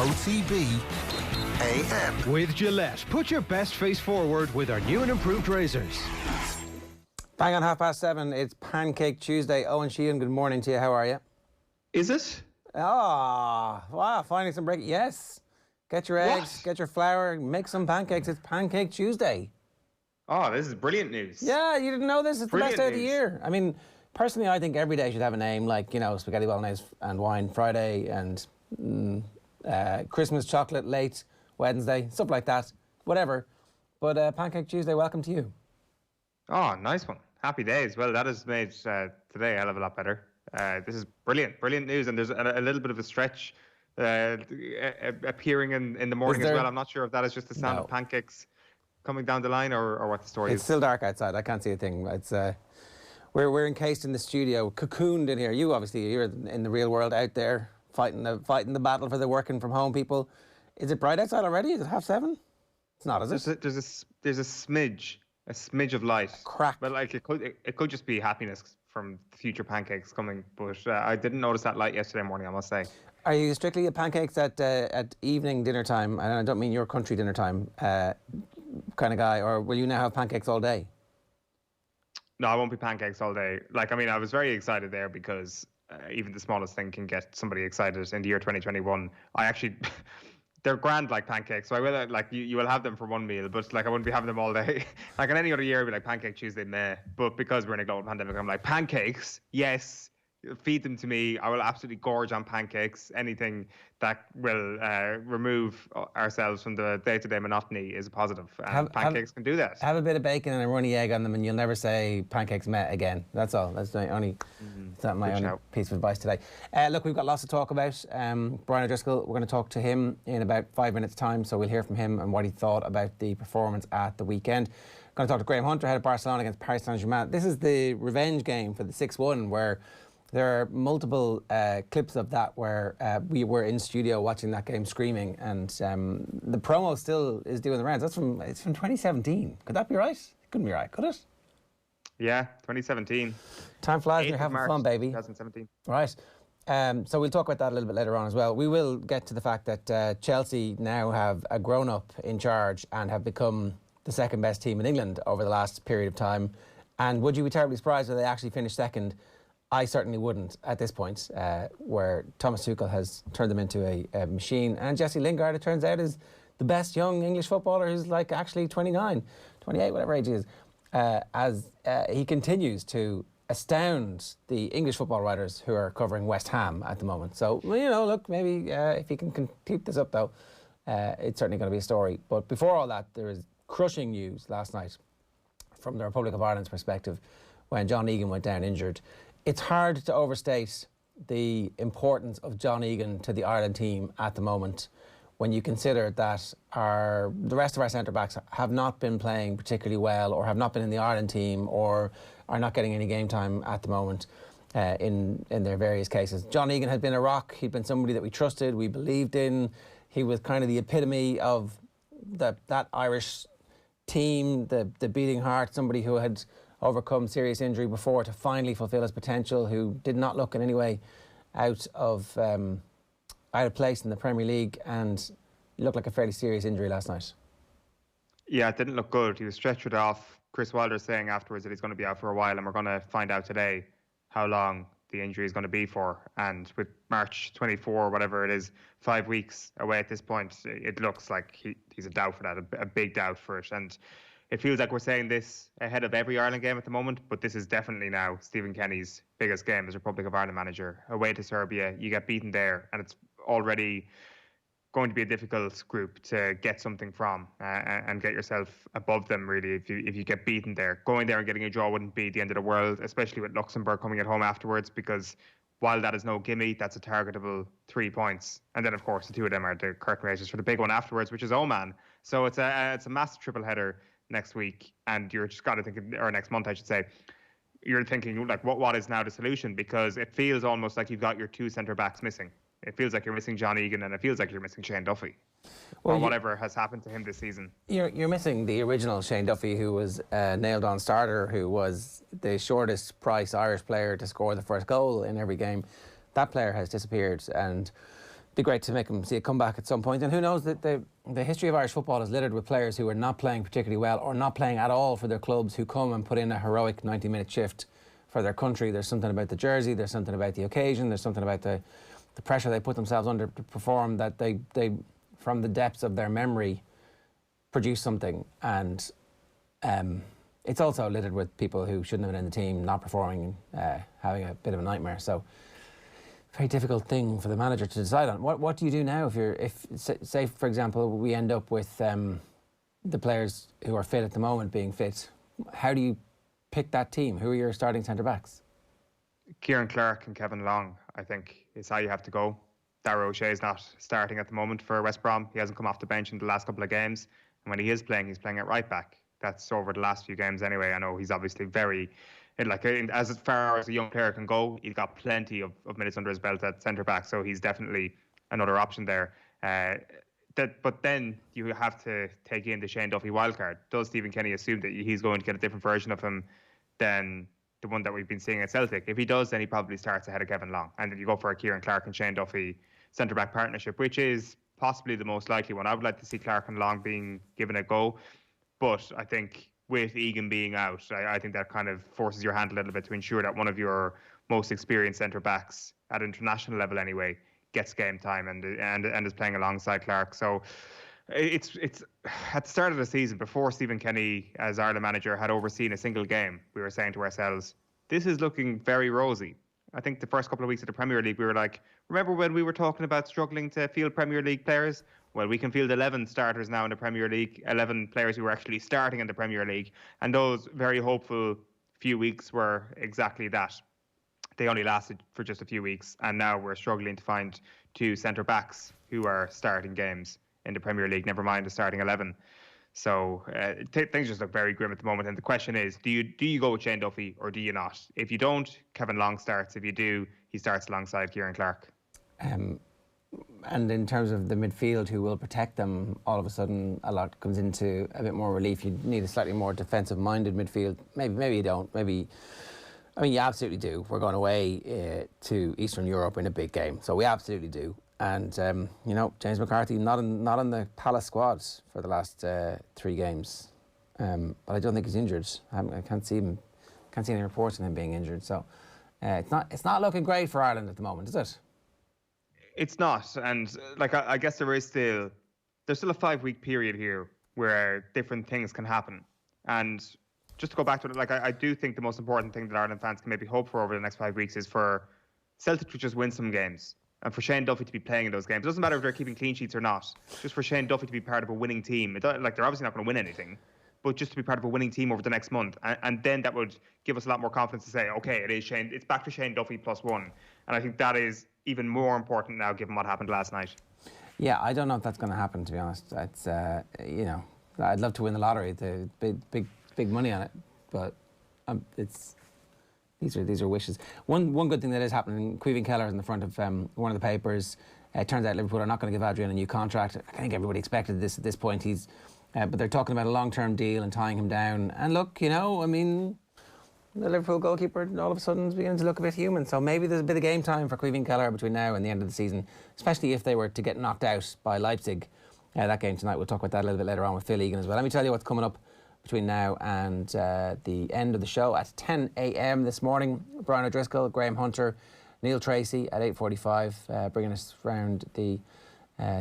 OTB AM. With Gillette, put your best face forward with our new and improved razors. Bang on 7:30, it's Pancake Tuesday. Eoin, Sheahan, good morning to you. How are you? Is it? Ah, wow, finding some break. Yes. Get your eggs, get your flour, make some pancakes. It's Pancake Tuesday. Oh, this is brilliant news. Yeah, you didn't know this? It's Brilliant the best day of the news. year. I mean, personally, I think every day should have a name like, spaghetti bolognese and wine Friday and Christmas chocolate late Wednesday, stuff like that. Whatever. But Pancake Tuesday, welcome to you. Oh, nice one. Happy days. Well, that has made today a hell of a lot better. This is brilliant news. And there's a little bit of a stretch appearing in the morning as well. I'm not sure if that is just the sound of pancakes coming down the line or what the story is. It's still dark outside. I can't see a thing. It's we're encased in the studio, cocooned in here. You obviously, you're in the real world out there fighting the battle for the working from home people. Is it bright outside already? Is it 7:30? It's not, is it? There's a smidge of light. Crack. But like it could just be happiness from future pancakes coming. But I didn't notice that light yesterday morning, I must say. Are you strictly at pancakes at evening dinner time? And I don't mean your country dinner time kind of guy, or will you now have pancakes all day? No, I won't be pancakes all day. I was very excited there because even the smallest thing can get somebody excited in the year 2021. They're grand like pancakes, so I will you will have them for one meal, but I wouldn't be having them all day. Like in any other year, it'd be like Pancake Tuesday, meh. But because we're in a global pandemic, I'm like, pancakes, yes. Feed them to me. I will absolutely gorge on pancakes. Anything that will remove ourselves from the day-to-day monotony is a positive. And pancakes can do that. Have a bit of bacon and a runny egg on them, and you'll never say pancakes met again. That's all. That's my only. That's my only piece of advice today. Look, we've got lots to talk about. Brian O'Driscoll, we're going to talk to him in about 5 minutes' time, so we'll hear from him and what he thought about the performance at the weekend. Going to talk to Graham Hunter, head of Barcelona against Paris Saint-Germain. This is the revenge game for the 6-1, where there are multiple clips of that where we were in studio watching that game screaming, and the promo still is doing the rounds. It's from 2017. Could that be right? It couldn't be right, could it? Yeah, 2017. Time flies when you're having fun, baby. 2017. Right. So we'll talk about that a little bit later on as well. We will get to the fact that Chelsea now have a grown-up in charge and have become the second best team in England over the last period of time. And would you be terribly surprised if they actually finished second? I certainly wouldn't at this point, where Thomas Tuchel has turned them into a machine. And Jesse Lingard, it turns out, is the best young English footballer who's actually 29, 28, whatever age he is, as he continues to astound the English football writers who are covering West Ham at the moment. So, look, maybe if he can keep this up, though, it's certainly going to be a story. But before all that, there is crushing news last night from the Republic of Ireland's perspective when John Egan went down injured. It's hard to overstate the importance of John Egan to the Ireland team at the moment when you consider that the rest of our centre-backs have not been playing particularly well, or have not been in the Ireland team, or are not getting any game time at the moment in their various cases. John Egan had been a rock. He'd been somebody that we trusted, we believed in. He was kind of the epitome of that Irish team, the beating heart, somebody who had overcome serious injury before to finally fulfil his potential, who did not look in any way out of place in the Premier League, and looked like a fairly serious injury last night. Yeah, it didn't look good. He was stretchered off. Chris Wilder saying afterwards that he's going to be out for a while, and we're going to find out today how long the injury is going to be for. And with March 24, whatever it is, 5 weeks away at this point, it looks like he's a doubt for that, a big doubt for it. And it feels like we're saying this ahead of every Ireland game at the moment, but this is definitely now Stephen Kenny's biggest game as Republic of Ireland manager. Away to Serbia, you get beaten there, and it's already going to be a difficult group to get something from and get yourself above them, really, if you get beaten there. Going there and getting a draw wouldn't be the end of the world, especially with Luxembourg coming at home afterwards, because while that is no gimme, that's a targetable 3 points. And then, of course, the two of them are the curtain raisers for the big one afterwards, which is Oman. So it's a massive triple header next week, and you're just got to think, or next month I should say, you're thinking what is now the solution, because it feels almost like you've got your two centre backs missing. It feels like you're missing John Egan, and it feels like you're missing Shane Duffy, or whatever has happened to him this season. You're missing the original Shane Duffy, who was a nailed on starter, who was the shortest price Irish player to score the first goal in every game. That player has disappeared, and be great to make him see a comeback at some point. And who knows, that the history of Irish football is littered with players who are not playing particularly well or not playing at all for their clubs, who come and put in a heroic 90-minute shift for their country. There's something about the jersey, there's something about the occasion, there's something about the pressure they put themselves under to perform, that they from the depths of their memory produce something. And it's also littered with people who shouldn't have been in the team, not performing, having a bit of a nightmare. So very difficult thing for the manager to decide on. What do you do now if say for example we end up with the players who are fit at the moment being fit? How do you pick that team? Who are your starting centre backs? Kieran Clark and Kevin Long, I think, is how you have to go. Darragh O'Shea is not starting at the moment for West Brom. He hasn't come off the bench in the last couple of games, and when he is playing, he's playing at right back. That's over the last few games anyway. I know he's obviously as far as a young player can go, he's got plenty of minutes under his belt at centre back, so he's definitely another option there. But then you have to take in the Shane Duffy wildcard. Does Stephen Kenny assume that he's going to get a different version of him than the one that we've been seeing at Celtic? If he does, then he probably starts ahead of Kevin Long, and then you go for a Kieran Clark and Shane Duffy centre back partnership, which is possibly the most likely one. I would like to see Clark and Long being given a go, but I think with Egan being out, I think that kind of forces your hand a little bit to ensure that one of your most experienced centre backs at international level anyway gets game time and is playing alongside Clark. So it's at the start of the season, before Stephen Kenny as Ireland manager had overseen a single game, we were saying to ourselves, this is looking very rosy. I think the first couple of weeks of the Premier League, we were like, remember when we were talking about struggling to field Premier League players? Well, we can field 11 starters now in the Premier League, 11 players who are actually starting in the Premier League. And those very hopeful few weeks were exactly that. They only lasted for just a few weeks. And now we're struggling to find two centre-backs who are starting games in the Premier League, never mind the starting 11. So things just look very grim at the moment. And the question is, do you go with Shane Duffy or do you not? If you don't, Kevin Long starts. If you do, he starts alongside Kieran Clark. And in terms of the midfield, who will protect them, all of a sudden a lot comes into a bit more relief. You need a slightly more defensive-minded midfield. Maybe you don't. You absolutely do. We're going away to Eastern Europe in a big game, so we absolutely do. And James McCarthy not in the Palace squad for the last 3 games, but I don't think he's injured. I can't see any reports of him being injured. So it's not looking great for Ireland at the moment, is it? It's not, and I guess there's still a 5-week period here where different things can happen. And just to go back to it, I do think the most important thing that Ireland fans can maybe hope for over the next 5 weeks is for Celtic to just win some games, and for Shane Duffy to be playing in those games. It doesn't matter if they're keeping clean sheets or not. Just for Shane Duffy to be part of a winning team. They're obviously not going to win anything, but just to be part of a winning team over the next month, and then that would give us a lot more confidence to say, okay, it's back to Shane Duffy +1, and I think that is even more important now, given what happened last night. Yeah, I don't know if that's going to happen, to be honest. It's I'd love to win the lottery, the big money on it, but these are wishes. One good thing that is happening, Caoimhín Kelleher is in the front of one of the papers. It turns out Liverpool are not going to give Adrian a new contract. I think everybody expected this at this point. But they're talking about a long-term deal and tying him down. And look, the Liverpool goalkeeper all of a sudden is beginning to look a bit human. So maybe there's a bit of game time for Caoimhín Kelleher between now and the end of the season, especially if they were to get knocked out by Leipzig. That game tonight, we'll talk about that a little bit later on with Phil Egan as well. Let me tell you what's coming up between now and the end of the show. At 10 a.m. this morning, Brian O'Driscoll, Graham Hunter, Neil Treacy at 8:45, bringing us round the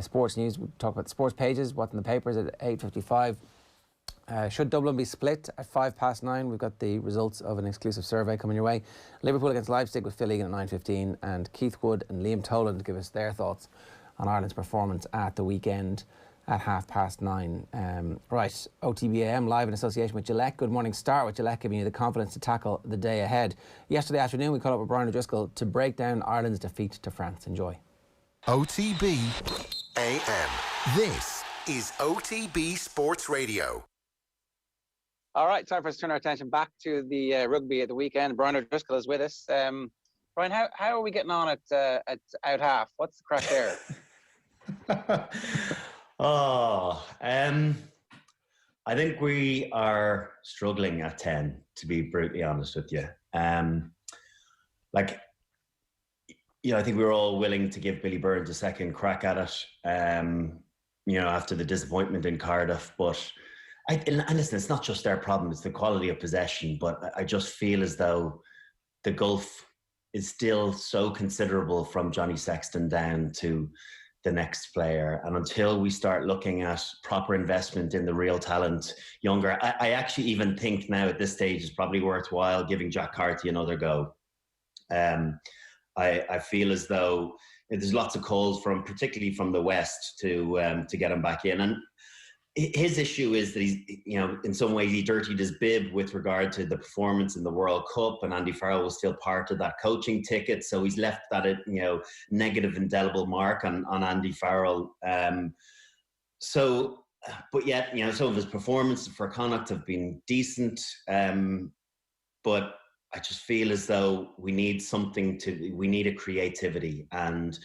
sports news. We'll talk about the sports pages, what's in the papers at 8:55. Should Dublin be split at 9:05? We've got the results of an exclusive survey coming your way. Liverpool against Leipzig with Phil Egan at 9:15, and Keith Wood and Liam Toland to give us their thoughts on Ireland's performance at the weekend at 9:30. Right, OTB AM live in association with Gillette. Good morning. Start with Gillette giving you the confidence to tackle the day ahead. Yesterday afternoon, we caught up with Brian O'Driscoll to break down Ireland's defeat to France. Enjoy. OTB AM. This is OTB Sports Radio. All right, time for us to turn our attention back to the rugby at the weekend. Brian O'Driscoll is with us. Brian, how are we getting on at out half? What's the crack there? I think we are struggling at 10, to be brutally honest with you. I think we were all willing to give Billy Burns a second crack at it, after the disappointment in Cardiff. But and listen, it's not just their problem, it's the quality of possession. But I just feel as though the gulf is still so considerable from Johnny Sexton down to the next player. And until we start looking at proper investment in the real talent, younger, I actually even think now at this stage it's probably worthwhile giving Jack Carty another go. I feel as though there's lots of calls particularly from the West to get him back in. And his issue is that he's, in some ways he dirtied his bib with regard to the performance in the World Cup, and Andy Farrell was still part of that coaching ticket. So he's left that, negative, indelible mark on Andy Farrell. But yet, some of his performances for Connacht have been decent. But I just feel as though we need a creativity and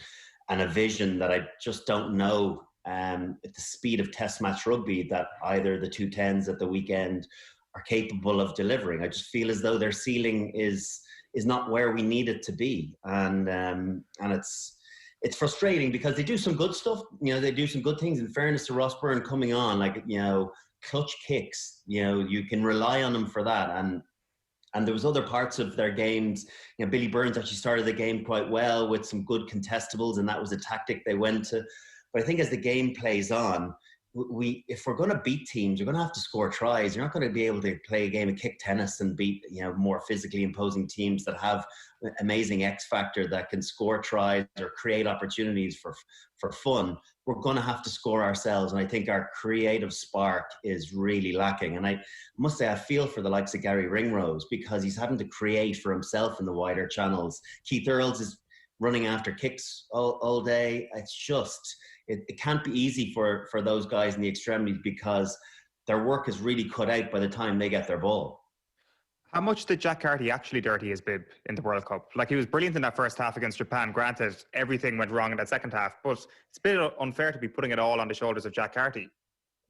a vision that I just don't know at the speed of Test match rugby that either the 210s at the weekend are capable of delivering. I just feel as though their ceiling is not where we need it to be, and it's frustrating because they do some good stuff. They do some good things. In fairness to Ross Byrne coming on, clutch kicks. You can rely on them for that, and there was other parts of their games. Billy Burns actually started the game quite well with some good contestables, and that was a tactic they went to. But I think as the game plays on, if we're going to beat teams, you're going to have to score tries. You're not going to be able to play a game of kick tennis and beat more physically imposing teams that have amazing X factor that can score tries or create opportunities for fun. We're going to have to score ourselves, and I think our creative spark is really lacking. And I must say I feel for the likes of Gary Ringrose because he's having to create for himself in the wider channels. Keith Earls is running after kicks all day. It's just it can't be easy for those guys in the extremities because their work is really cut out by the time they get their ball. How much did Jack Carty actually dirty his bib in the World Cup? He was brilliant in that first half against Japan. Granted, everything went wrong in that second half, but it's a bit unfair to be putting it all on the shoulders of Jack Carty.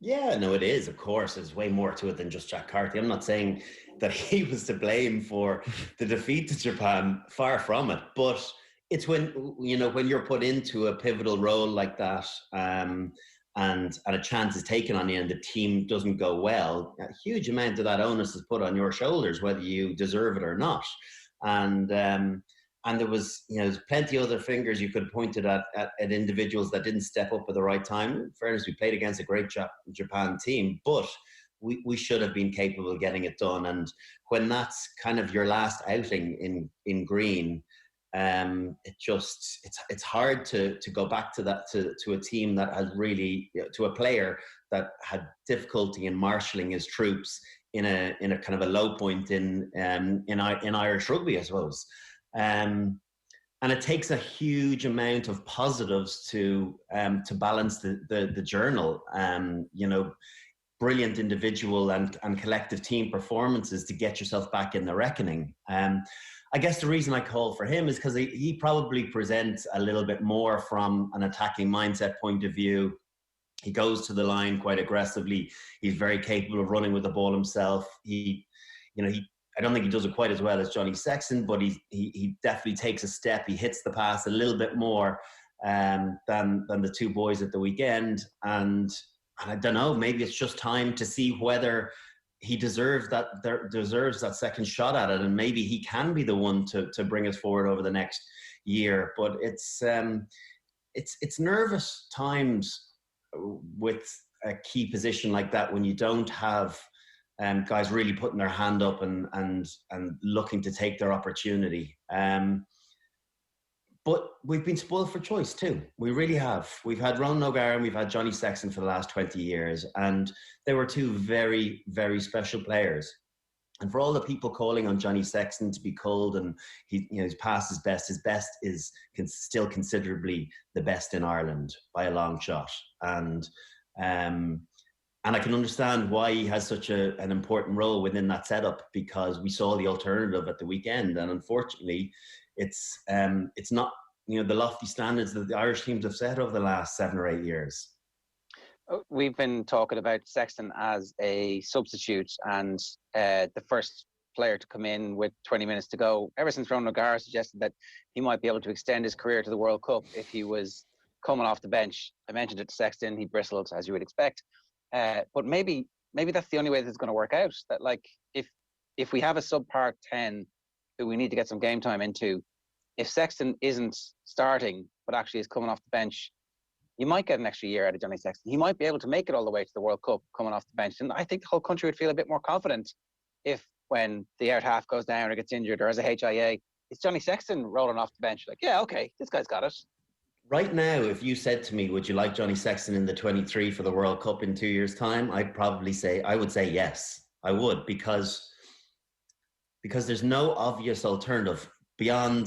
Yeah, no, it is, of course. There's way more to it than just Jack Carty. I'm not saying that he was to blame for the defeat to Japan, far from it. But it's when you're put into a pivotal role like that, and a chance is taken on you and the team doesn't go well, a huge amount of that onus is put on your shoulders, whether you deserve it or not. And there was, there's plenty of other fingers you could point at individuals that didn't step up at the right time. In fairness, we played against a great Japan team, but we should have been capable of getting it done. And when that's kind of your last outing in green, it's hard to go back to that, to a team that has really, to a player that had difficulty in marshalling his troops in a kind of a low point in Irish rugby, I suppose. And it takes a huge amount of positives to balance the journal. Brilliant individual and collective team performances to get yourself back in the reckoning. I guess the reason I call for him is because he probably presents a little bit more from an attacking mindset point of view. He goes to the line quite aggressively. He's very capable of running with the ball himself. I don't think he does it quite as well as Johnny Sexton, but he definitely takes a step. He hits the pass a little bit more than the two boys at the weekend. And I don't know, maybe it's just time to see whether he deserves that second shot at it, and maybe he can be the one to bring us forward over the next year. But it's nervous times with a key position like that when you don't have guys really putting their hand up and looking to take their opportunity. But we've been spoiled for choice too. We really have. We've had Ronan O'Gara and we've had Johnny Sexton for the last 20 years. And they were two very, very special players. And for all the people calling on Johnny Sexton to be cold and he's past his best is still considerably the best in Ireland by a long shot. And I can understand why he has such an important role within that setup, because we saw the alternative at the weekend. And unfortunately, it's not the lofty standards that the Irish teams have set over the last 7 or 8 years. We've been talking about Sexton as a substitute, and the first player to come in with 20 minutes to go. Ever since Ronan O'Gara suggested that he might be able to extend his career to the World Cup if he was coming off the bench. I mentioned it to Sexton, he bristled, as you would expect. But maybe that's the only way this is going to work out. That, like, if we have a subpar 10 who we need to get some game time into, if Sexton isn't starting but actually is coming off the bench, you might get an extra year out of Johnny Sexton. He might be able to make it all the way to the World Cup coming off the bench. And I think the whole country would feel a bit more confident if, when the out half goes down or gets injured or has a HIA, it's Johnny Sexton rolling off the bench. Like, yeah, okay, this guy's got it. Right now, if you said to me, would you like Johnny Sexton in the 23 for the World Cup in 2 years' time? I would say yes, I would, because there's no obvious alternative beyond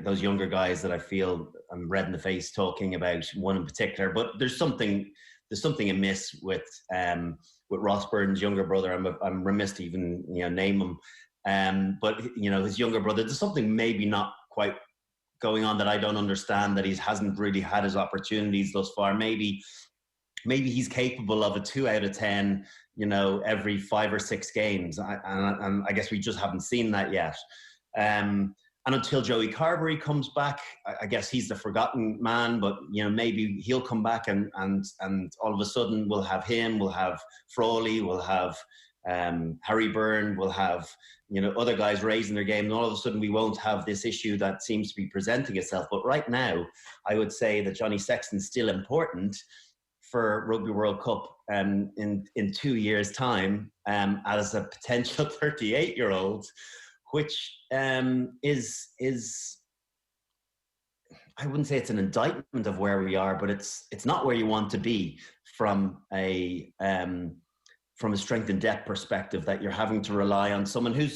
those younger guys that I feel I'm red in the face talking about, one in particular. But there's something amiss with Ross Burton's younger brother. I'm remiss to even name him. But his younger brother, there's something maybe not quite going on that I don't understand, that he hasn't really had his opportunities thus far. Maybe he's capable of a 2 out of 10, every 5 or 6 games. And I guess we just haven't seen that yet. And until Joey Carberry comes back, I guess he's the forgotten man, but maybe he'll come back and all of a sudden we'll have him, we'll have Frawley, we'll have Harry Byrne, we'll have other guys raising their game, and all of a sudden we won't have this issue that seems to be presenting itself. But right now, I would say that Johnny Sexton's still important for Rugby World Cup in 2 years' time as a potential 38-year-old, which is I wouldn't say it's an indictment of where we are, but it's not where you want to be from a strength and depth perspective, that you're having to rely on someone who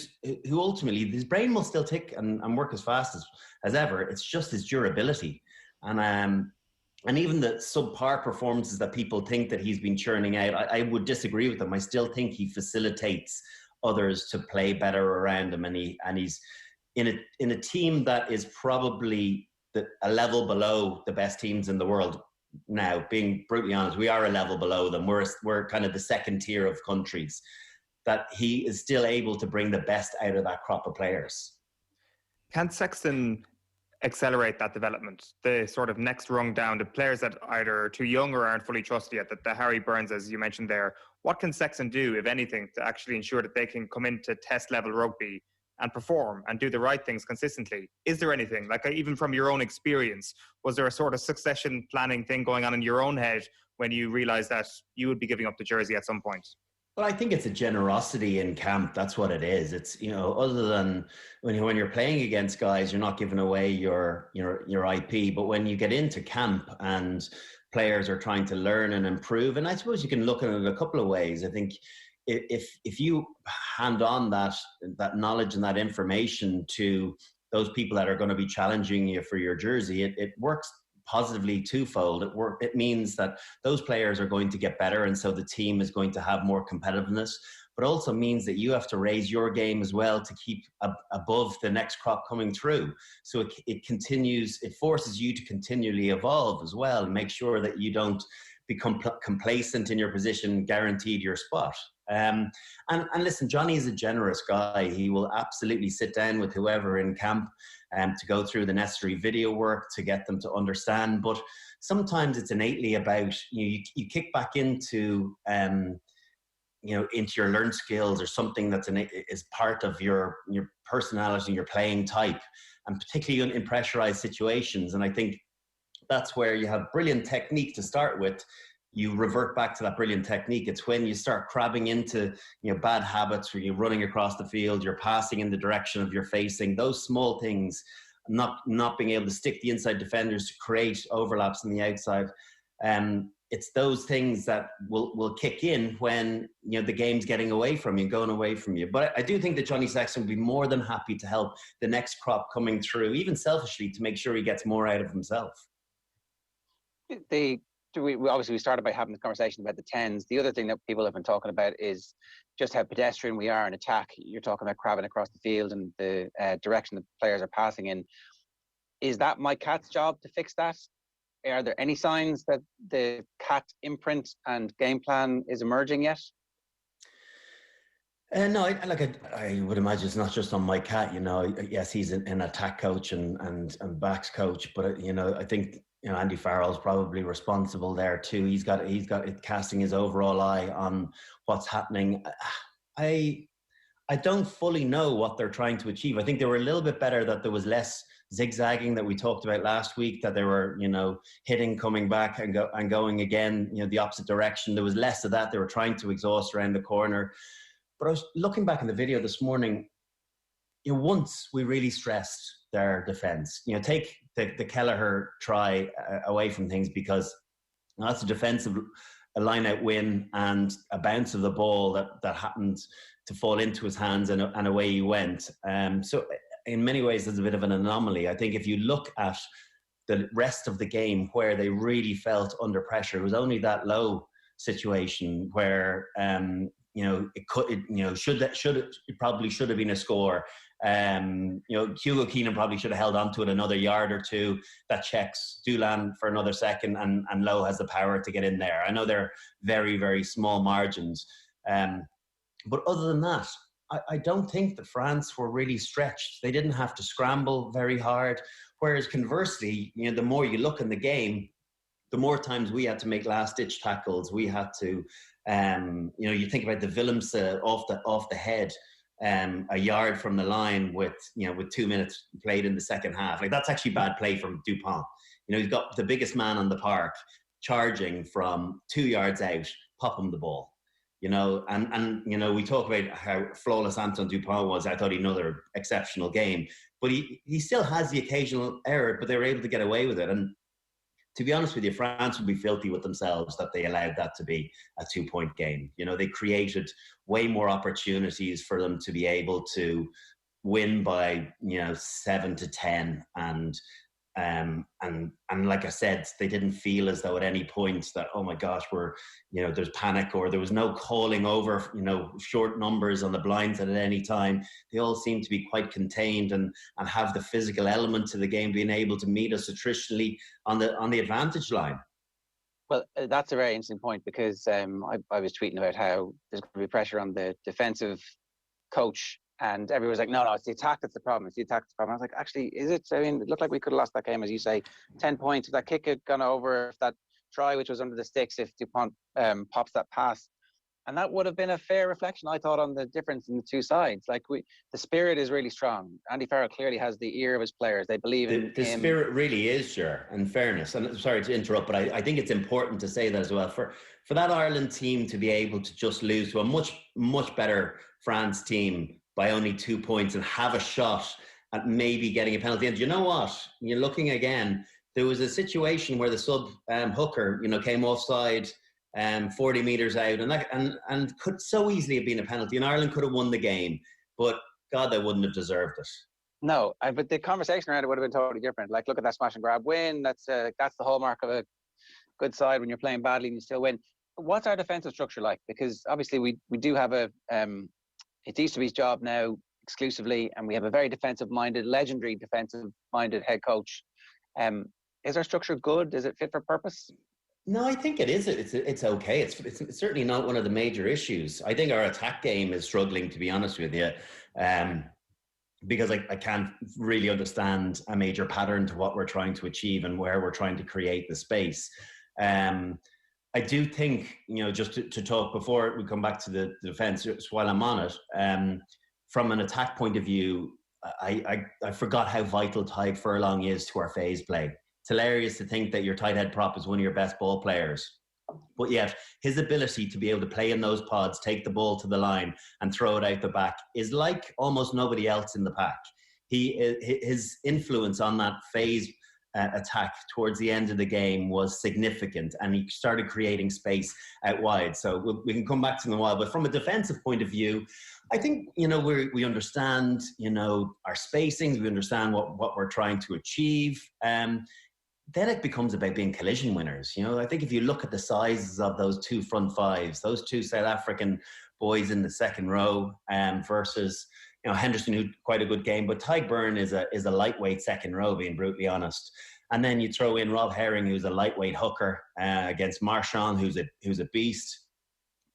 ultimately his brain will still tick and work as fast as ever. It's just his durability. And even the subpar performances that people think that he's been churning out, I would disagree with them. I still think he facilitates others to play better around him, and he's in a team that is probably a level below the best teams in the world. Now, being brutally honest, we are a level below them. We're kind of the second tier of countries. That he is still able to bring the best out of that crop of players. Can Sexton accelerate that development, the sort of next rung down, the players that either are too young or aren't fully trusted yet, the Harry Burns, as you mentioned there? What can Sexton do, if anything, to actually ensure that they can come into test level rugby and perform and do the right things consistently? Is there anything, like, even from your own experience, was there a sort of succession planning thing going on in your own head when you realised that you would be giving up the jersey at some point? Well, I think it's a generosity in camp. That's what it is. It's, other than when you're playing against guys, you're not giving away your IP. But when you get into camp and players are trying to learn and improve, and I suppose you can look at it a couple of ways. I think if you hand on that knowledge and that information to those people that are going to be challenging you for your jersey, it works positively twofold. It means that those players are going to get better, and so the team is going to have more competitiveness, but also means that you have to raise your game as well to keep above the next crop coming through. So it forces you to continually evolve as well, and make sure that you don't become complacent in your position, guaranteed your spot. And listen, Johnny is a generous guy. He will absolutely sit down with whoever in camp to go through the necessary video work to get them to understand. But sometimes it's innately about you kick back into into your learned skills, or something that's is part of your personality, your playing type, and particularly in pressurized situations. And I think that's where you have brilliant technique to start with. You revert back to that brilliant technique. It's when you start crabbing into bad habits, where you're running across the field, you're passing in the direction of your facing, those small things, not being able to stick the inside defenders to create overlaps on the outside. It's those things that will kick in when the game's getting away from you, going away from you. But I do think that Johnny Sexton would be more than happy to help the next crop coming through, even selfishly, to make sure he gets more out of himself. We started by having the conversation about the 10s. The other thing that people have been talking about is just how pedestrian we are in attack. You're talking about crabbing across the field and the direction the players are passing in. Is that Mike Catt's job to fix that? Are there any signs that the Catt imprint and game plan is emerging yet? No, I would imagine it's not just on my cat. Yes, he's an attack coach and backs coach, but I think Andy Farrell's probably responsible there too. He's got it casting his overall eye on what's happening. I don't fully know what they're trying to achieve. I think they were a little bit better that there was less zigzagging that we talked about last week, that they were, hitting, coming back and going again, the opposite direction. There was less of that. They were trying to exhaust around the corner. But I was looking back in the video this morning, once we really stressed their defence, take the Kelleher try away from things, because that's a defensive line-out win and a bounce of the ball that happened to fall into his hands, and away he went. So in many ways, there's a bit of an anomaly. I think if you look at the rest of the game where they really felt under pressure, it was only that low situation where it probably should have been a score. Hugo Keenan probably should have held on to it another yard or two. That checks Doolan for another second, and Lowe has the power to get in there. I know they're very, very small margins. But other than that, I don't think that France were really stretched. They didn't have to scramble very hard. Whereas conversely, the more you look in the game, the more times we had to make last-ditch tackles. We had to, you think about the Willems off the head, a yard from the line with 2 minutes played in the second half. Like, that's actually bad play from Dupont. He's got the biggest man on the park charging from 2 yards out, pop him the ball. We talk about how flawless Antoine Dupont was. I thought he had another exceptional game, but he still has the occasional error, but they were able to get away with it. And to be honest with you, France would be filthy with themselves that they allowed that to be a 2-point game. They created way more opportunities for them to be able to win by 7-10, and like I said, they didn't feel as though at any point that, oh my gosh, there's panic, or there was no calling over short numbers on the blinds at any time. They all seem to be quite contained and have the physical element to the game, being able to meet us attritionally on the advantage line. Well, that's a very interesting point, because I was tweeting about how there's going to be pressure on the defensive coach, and everyone's like, no, it's the attack that's the problem. It's the attack that's the problem. I was like, actually, is it? I mean, it looked like we could have lost that game, as you say, 10 points. If that kick had gone over, if that try, which was under the sticks, if Dupont pops that pass. And that would have been a fair reflection, I thought, on the difference in the two sides. Like, the spirit is really strong. Andy Farrell clearly has the ear of his players. They believe in the him. Spirit really is, sure, in fairness. And sorry to interrupt, but I think it's important to say that as well. For that Ireland team to be able to just lose to a much, much better France team by only 2 points and have a shot at maybe getting a penalty. And you know what? You're looking again. There was a situation where the sub hooker, came offside 40 metres out, and could so easily have been a penalty. And Ireland could have won the game. But God, they wouldn't have deserved it. No, but the conversation around it would have been totally different. Like, look at that smash and grab win. That's the hallmark of a good side, when you're playing badly and you still win. What's our defensive structure like? Because obviously we do have it's Easterby's job now exclusively, and we have a very defensive-minded, legendary defensive-minded head coach. Is our structure good? Is it fit for purpose? No, I think it is. It's okay. It's certainly not one of the major issues. I think our attack game is struggling, to be honest with you, because I can't really understand a major pattern to what we're trying to achieve and where we're trying to create the space. I do think, just to talk before we come back to the defence, just while I'm on it, from an attack point of view, I forgot how vital Tadhg Furlong is to our phase play. It's hilarious to think that your tight head prop is one of your best ball players. But yet, his ability to be able to play in those pods, take the ball to the line and throw it out the back is like almost nobody else in the pack. His influence on that phase attack towards the end of the game was significant, and he started creating space out wide. So we can come back to him in a while. But from a defensive point of view, I think, we understand, our spacings, we understand what we're trying to achieve. Then it becomes about being collision winners. I think if you look at the sizes of those two front fives, those two South African boys in the second row versus, Henderson, who quite a good game, but Tadhg Byrne is a lightweight second row, being brutally honest. And then you throw in Rob Herring, who's a lightweight hooker against Marchand, who's a beast.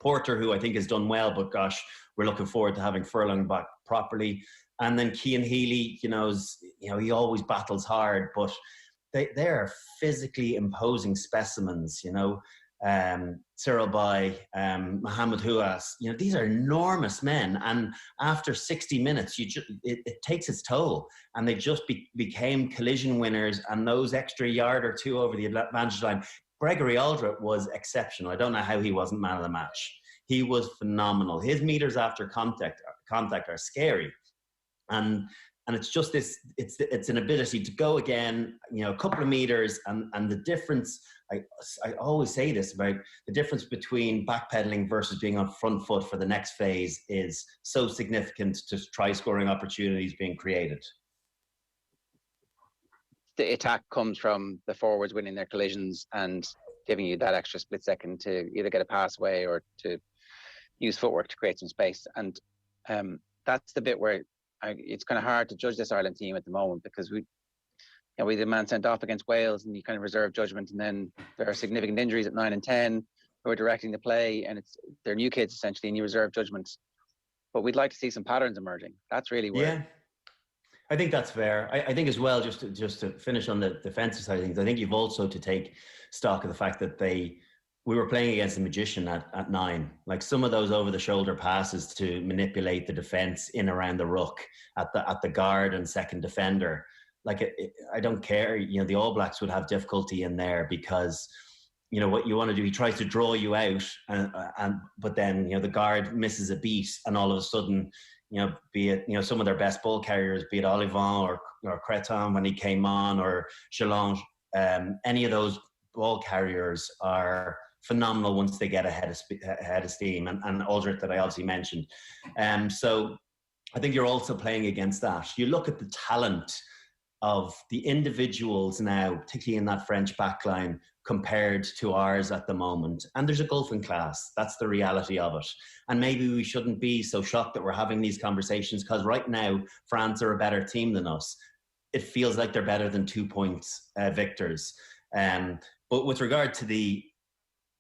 Porter, who I think has done well, but gosh, we're looking forward to having Furlong back properly. And then Cian Healy, he always battles hard, but they're physically imposing specimens, Cyril Bay, Mohamed Houas, these are enormous men. And after 60 minutes, it takes its toll. And they just became collision winners. And those extra yard or two over the advantage line, Gregory Aldred was exceptional. I don't know how he wasn't man of the match. He was phenomenal. His meters after contact are scary. And it's just this, it's an ability to go again, a couple of meters, and the difference, I always say this about the difference between backpedaling versus being on front foot for the next phase is so significant to try scoring opportunities being created. The attack comes from the forwards winning their collisions and giving you that extra split second to either get a pass away or to use footwork to create some space. And that's the bit where it's kind of hard to judge this Ireland team at the moment, because we had a man sent off against Wales and you kind of reserve judgment, and then there are significant injuries at 9 and 10 who are directing the play, and they're new kids essentially, and you reserve judgment. But we'd like to see some patterns emerging. That's really where. Yeah, I think that's fair. I think as well, just to finish on the defensive side of things, I think you've also to take stock of the fact that we were playing against a magician at 9. Like some of those over the shoulder passes to manipulate the defense in around the ruck at the guard and second defender. Like I don't care. The All Blacks would have difficulty in there because what you want to do, he tries to draw you out, but then the guard misses a beat, and all of a sudden, be it some of their best ball carriers, be it Olivon or Creton when he came on, or Sheahan, any of those ball carriers are phenomenal once they get ahead of steam, and Aldred that I obviously mentioned. So I think you're also playing against that. You look at the talent of the individuals now, particularly in that French backline, compared to ours at the moment. And there's a gulf in class. That's the reality of it. And maybe we shouldn't be so shocked that we're having these conversations, because right now, France are a better team than us. It feels like they're better than 2 points victors. But with regard to the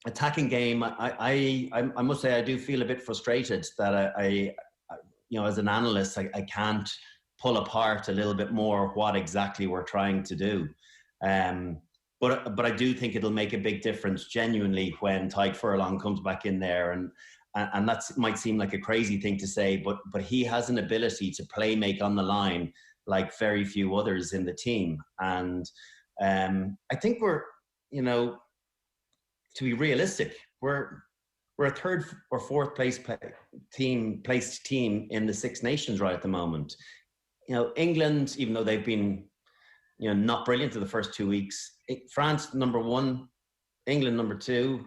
attacking game, I must say I do feel a bit frustrated that I as an analyst, I can't pull apart a little bit more what exactly we're trying to do. But I do think it'll make a big difference genuinely when Tadhg Furlong comes back in there, and that might seem like a crazy thing to say, but he has an ability to make on the line like very few others in the team. And I think we're, to be realistic, we're a third or fourth place team in the Six Nations right at the moment. England, even though they've been, not brilliant in the first 2 weeks, France number 1, England number 2,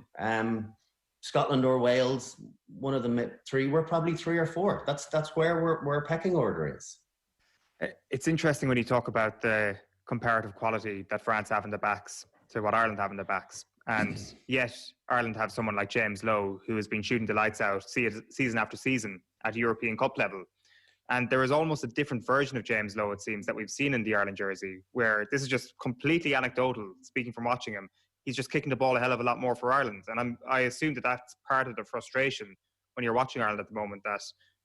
Scotland or Wales, one of them at 3. We're probably 3 or 4. That's where our pecking order is. It's interesting when you talk about the comparative quality that France have in the backs to what Ireland have in the backs. And yet Ireland have someone like James Lowe, who has been shooting the lights out season after season at European Cup level. And there is almost a different version of James Lowe, it seems, that we've seen in the Ireland jersey, where this is just completely anecdotal, speaking from watching him. He's just kicking the ball a hell of a lot more for Ireland. And I assume that that's part of the frustration when you're watching Ireland at the moment, that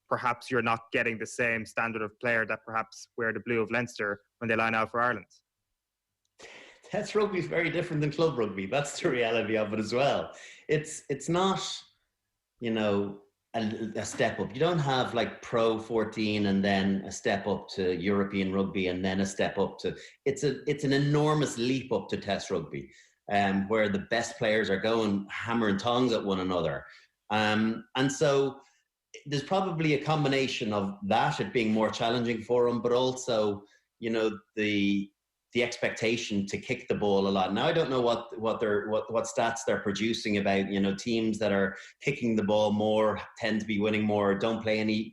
perhaps you're not getting the same standard of player that perhaps wear the blue of Leinster when they line out for Ireland. Test rugby is very different than club rugby. That's the reality of it as well. It's not, a step up. You don't have like Pro 14 and then a step up to European rugby and then a step up to. It's an enormous leap up to Test rugby, where the best players are going hammer and tongs at one another, and so there's probably a combination of that, it being more challenging for them, but also the expectation to kick the ball a lot. Now, I don't know what stats they're producing about, teams that are kicking the ball more tend to be winning more, don't play any,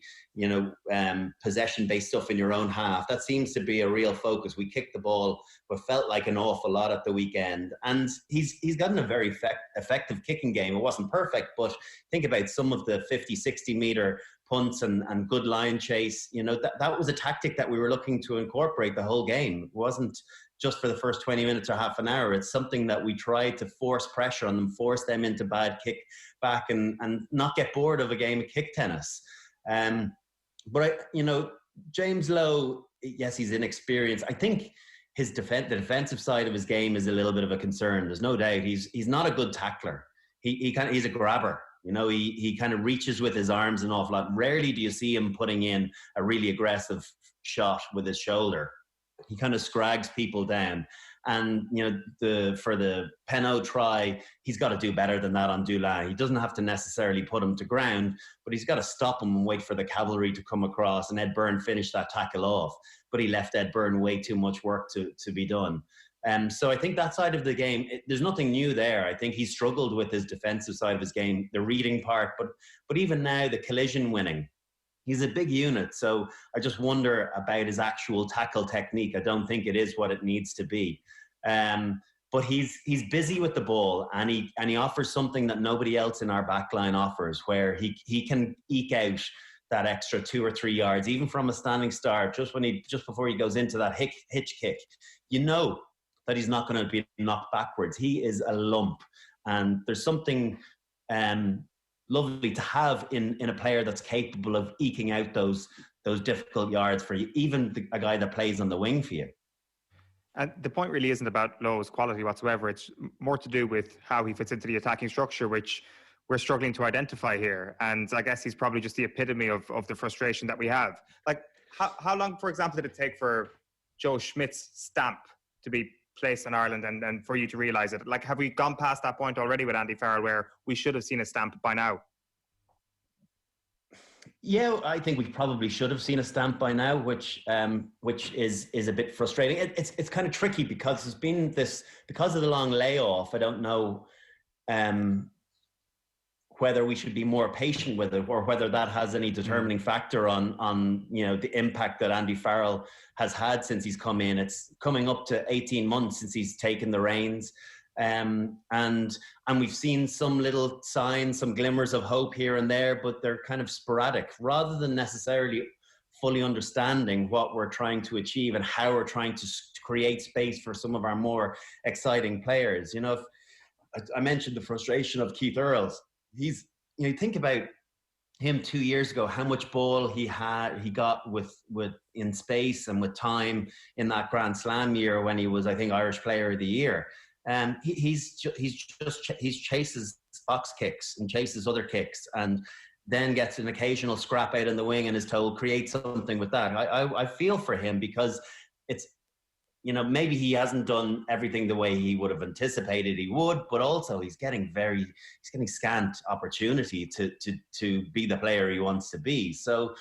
possession-based stuff in your own half. That seems to be a real focus. We kicked the ball, but felt like an awful lot at the weekend. And he's gotten a very effective kicking game. It wasn't perfect, but think about some of the 50, 60-meter punts and good line chase. That was a tactic that we were looking to incorporate the whole game. It wasn't just for the first 20 minutes or half an hour. It's something that we try to force pressure on them, force them into bad kick back, and not get bored of a game of kick tennis. But James Lowe, yes, he's inexperienced. I think the defensive side of his game is a little bit of a concern. There's no doubt. He's not a good tackler. He's a grabber. He kind of reaches with his arms an awful lot. Rarely do you see him putting in a really aggressive shot with his shoulder. He kind of scrags people down. And, for the Penno try, he's got to do better than that on Dulin. He doesn't have to necessarily put him to ground, but he's got to stop him and wait for the cavalry to come across. And Ed Byrne finished that tackle off, but he left Ed Byrne way too much work to be done. So I think that side of the game, there's nothing new there. I think he struggled with his defensive side of his game, the reading part, but even now, the collision winning. He's a big unit, so I just wonder about his actual tackle technique. I don't think it is what it needs to be. But he's busy with the ball, and he offers something that nobody else in our backline offers, where he can eke out that extra 2 or 3 yards, even from a standing start, just before he goes into that hitch kick. That he's not going to be knocked backwards. He is a lump, and there's something lovely to have in a player that's capable of eking out those difficult yards for you, even a guy that plays on the wing for you. And the point really isn't about Lowe's quality whatsoever. It's more to do with how he fits into the attacking structure, which we're struggling to identify here. And I guess he's probably just the epitome of the frustration that we have. Like, how long, for example, did it take for Joe Schmidt's stamp to be placed in Ireland and for you to realise it? Like, have we gone past that point already with Andy Farrell where we should have seen a stamp by now? Yeah, I think we probably should have seen a stamp by now, which is a bit frustrating. It's kind of tricky because there's been because of the long layoff. I don't know whether we should be more patient with it, or whether that has any determining factor on the impact that Andy Farrell has had since he's come in. It's coming up to 18 months since he's taken the reins. And we've seen some little signs, some glimmers of hope here and there, but they're kind of sporadic, rather than necessarily fully understanding what we're trying to achieve and how we're trying to create space for some of our more exciting players. If I mentioned the frustration of Keith Earls. You think about him 2 years ago, how much ball he got with in space and with time in that Grand Slam year when he was, I think, Irish Player of the Year. He chases box kicks and chases other kicks, and then gets an occasional scrap out in the wing and is told, create something with that. I feel for him, because it's, maybe he hasn't done everything the way he would have anticipated he would, but also he's getting scant opportunity to be the player he wants to be. So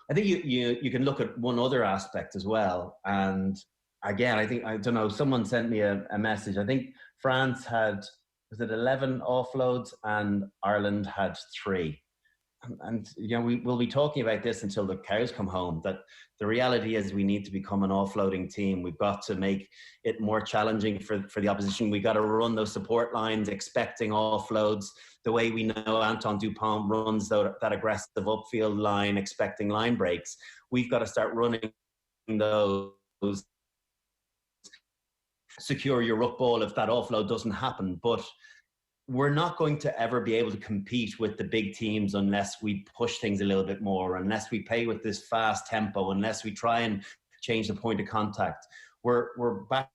I think you can look at one other aspect as well. And again, I don't know, someone sent me a message. I think France had, was it 11 offloads and Ireland had 3. And we'll be talking about this until the cows come home, that the reality is we need to become an offloading team. We've got to make it more challenging for the opposition. We've got to run those support lines expecting offloads, the way we know Anton Dupont runs that aggressive upfield line expecting line breaks. We've got to start running those, secure your ruck ball if that offload doesn't happen. But we're not going to ever be able to compete with the big teams unless we push things a little bit more, unless we play with this fast tempo, unless we try and change the point of contact. We're back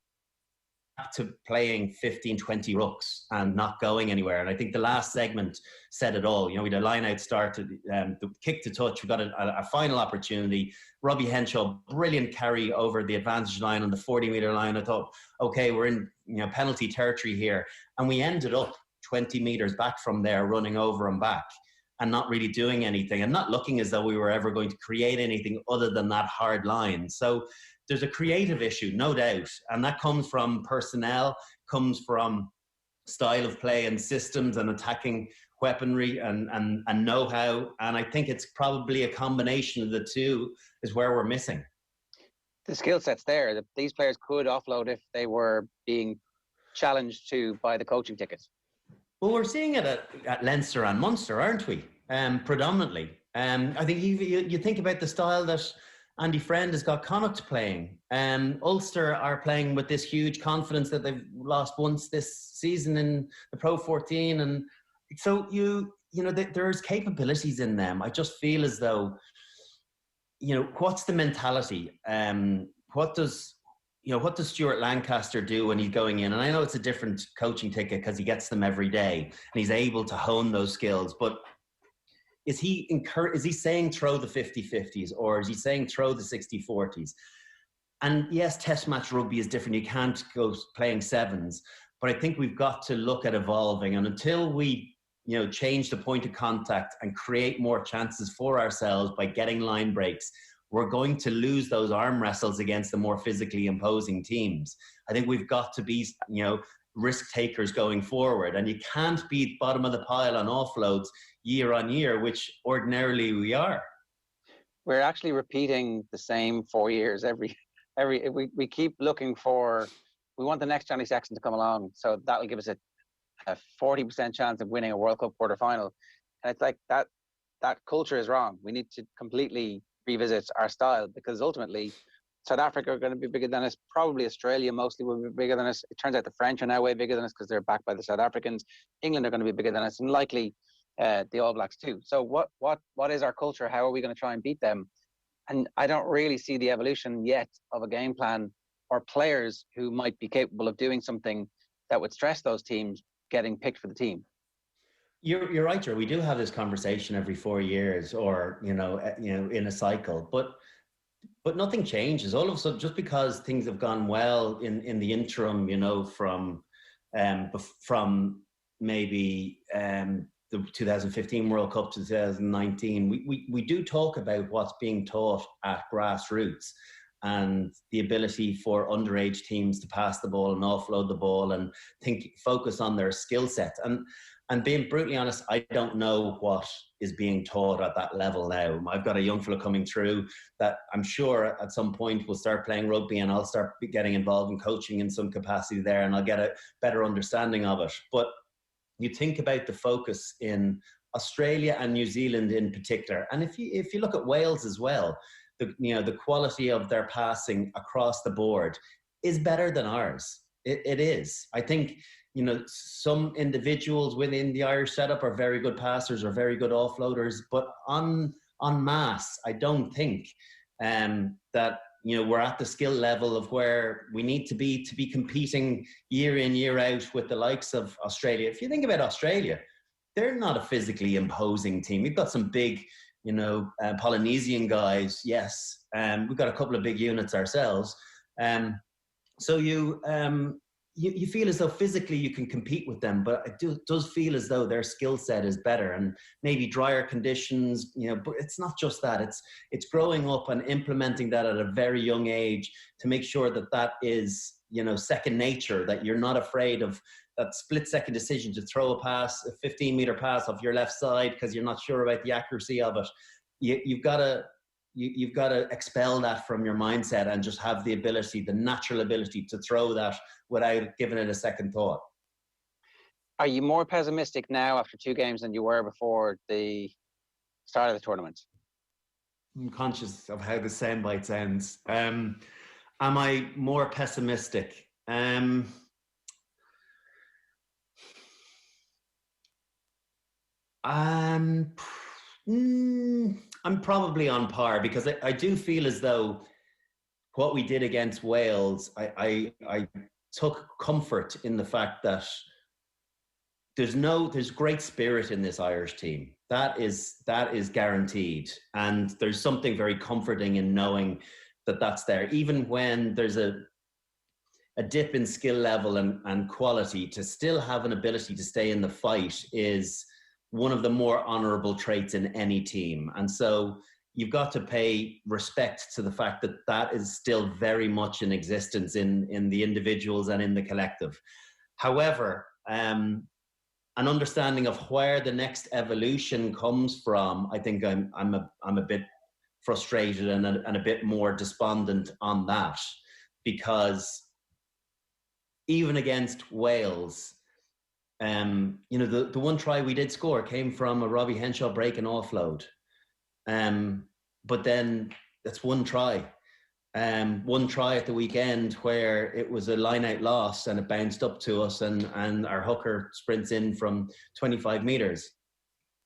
to playing 15, 20 rucks and not going anywhere. And I think the last segment said it all. We had a line-out start, the kick to touch. We got a final opportunity. Robbie Henshaw, brilliant carry over the advantage line on the 40-metre line. I thought, okay, we're in penalty territory here. And we ended up 20 metres back from there, running over and back and not really doing anything and not looking as though we were ever going to create anything other than that hard line. So there's a creative issue, no doubt. And that comes from personnel, comes from style of play and systems and attacking weaponry and know-how. And I think it's probably a combination of the two is where we're missing. The skill set's there. These players could offload if they were being challenged to buy the coaching ticket. Well, we're seeing it at Leinster and Munster, aren't we? Predominantly. I think you think about the style that Andy Friend has got Connacht playing. Ulster are playing with this huge confidence that they've lost once this season in the Pro 14. And so, there's capabilities in them. I just feel as though, what's the mentality? What does Stuart Lancaster do when he's going in? And I know it's a different coaching ticket because he gets them every day and he's able to hone those skills. But is he saying throw the 50-50s, or is he saying throw the 60-40s? And yes, test match rugby is different. You can't go playing sevens. But I think we've got to look at evolving. And until we change the point of contact and create more chances for ourselves by getting line breaks, we're going to lose those arm wrestles against the more physically imposing teams. I think we've got to be, risk takers going forward. And you can't be bottom of the pile on offloads year on year, which ordinarily we are. We're actually repeating the same 4 years we keep looking for, we want the next Johnny Sexton to come along. So that'll give us a 40% chance of winning a World Cup quarterfinal. And it's like that culture is wrong. We need to completely revisit our style, because ultimately South Africa are going to be bigger than us. Probably Australia mostly will be bigger than us. It turns out the French are now way bigger than us because they're backed by the South Africans. England are going to be bigger than us, and likely the All Blacks too. So what is our culture? How are we going to try and beat them? And I don't really see the evolution yet of a game plan or players who might be capable of doing something that would stress those teams getting picked for the team. You're right, Joe. We do have this conversation every 4 years, or in a cycle, but nothing changes. All of a sudden, just because things have gone well in the interim, from maybe the 2015 World Cup to 2019, we do talk about what's being taught at grassroots and the ability for underage teams to pass the ball and offload the ball and focus on their skill set. And being brutally honest, I don't know what is being taught at that level now. I've got a young fella coming through that I'm sure at some point will start playing rugby, and I'll start getting involved in coaching in some capacity there, and I'll get a better understanding of it. But you think about the focus in Australia and New Zealand in particular, and if you look at Wales as well, the quality of their passing across the board is better than ours. It is. I think, some individuals within the Irish setup are very good passers or very good offloaders, but en masse, I don't think that we're at the skill level of where we need to be competing year in, year out with the likes of Australia. If you think about Australia, they're not a physically imposing team. We've got some big, Polynesian guys, yes. We've got a couple of big units ourselves. So you feel as though physically you can compete with them, but it does feel as though their skill set is better, and maybe drier conditions, but it's not just that. It's growing up and implementing that at a very young age to make sure that is, second nature, that you're not afraid of that split-second decision to throw a 15-meter pass off your left side because you're not sure about the accuracy of it. You've got to expel that from your mindset and just have the natural ability to throw that without giving it a second thought. Are you more pessimistic now after 2 games than you were before the start of the tournament? I'm conscious of how the soundbite sounds. Am I more pessimistic? I'm probably on par, because I do feel as though what we did against Wales, I took comfort in the fact that there's great spirit in this Irish team. That is guaranteed. And there's something very comforting in knowing that that's there. Even when there's a dip in skill level and quality, to still have an ability to stay in the fight is one of the more honourable traits in any team. And so you've got to pay respect to the fact that is still very much in existence in the individuals and in the collective. However, an understanding of where the next evolution comes from, I think I'm a bit frustrated and a bit more despondent on that, because even against Wales, the one try we did score came from a Robbie Henshaw break and offload. But then that's one try. One try at the weekend where it was a line-out loss and it bounced up to us, and our hooker sprints in from 25 metres.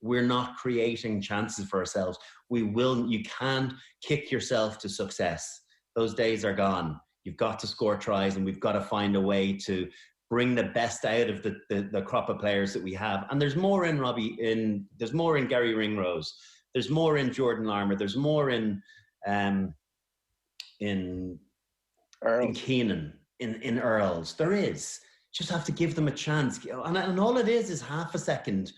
We're not creating chances for ourselves. You can't kick yourself to success. Those days are gone. You've got to score tries, and we've got to find a way to bring the best out of the crop of players that we have. And there's more in there's more in Gary Ringrose. There's more in Jordan Larmour. There's more in Keenan, in Earls. There is. Just have to give them a chance. And all it is half a second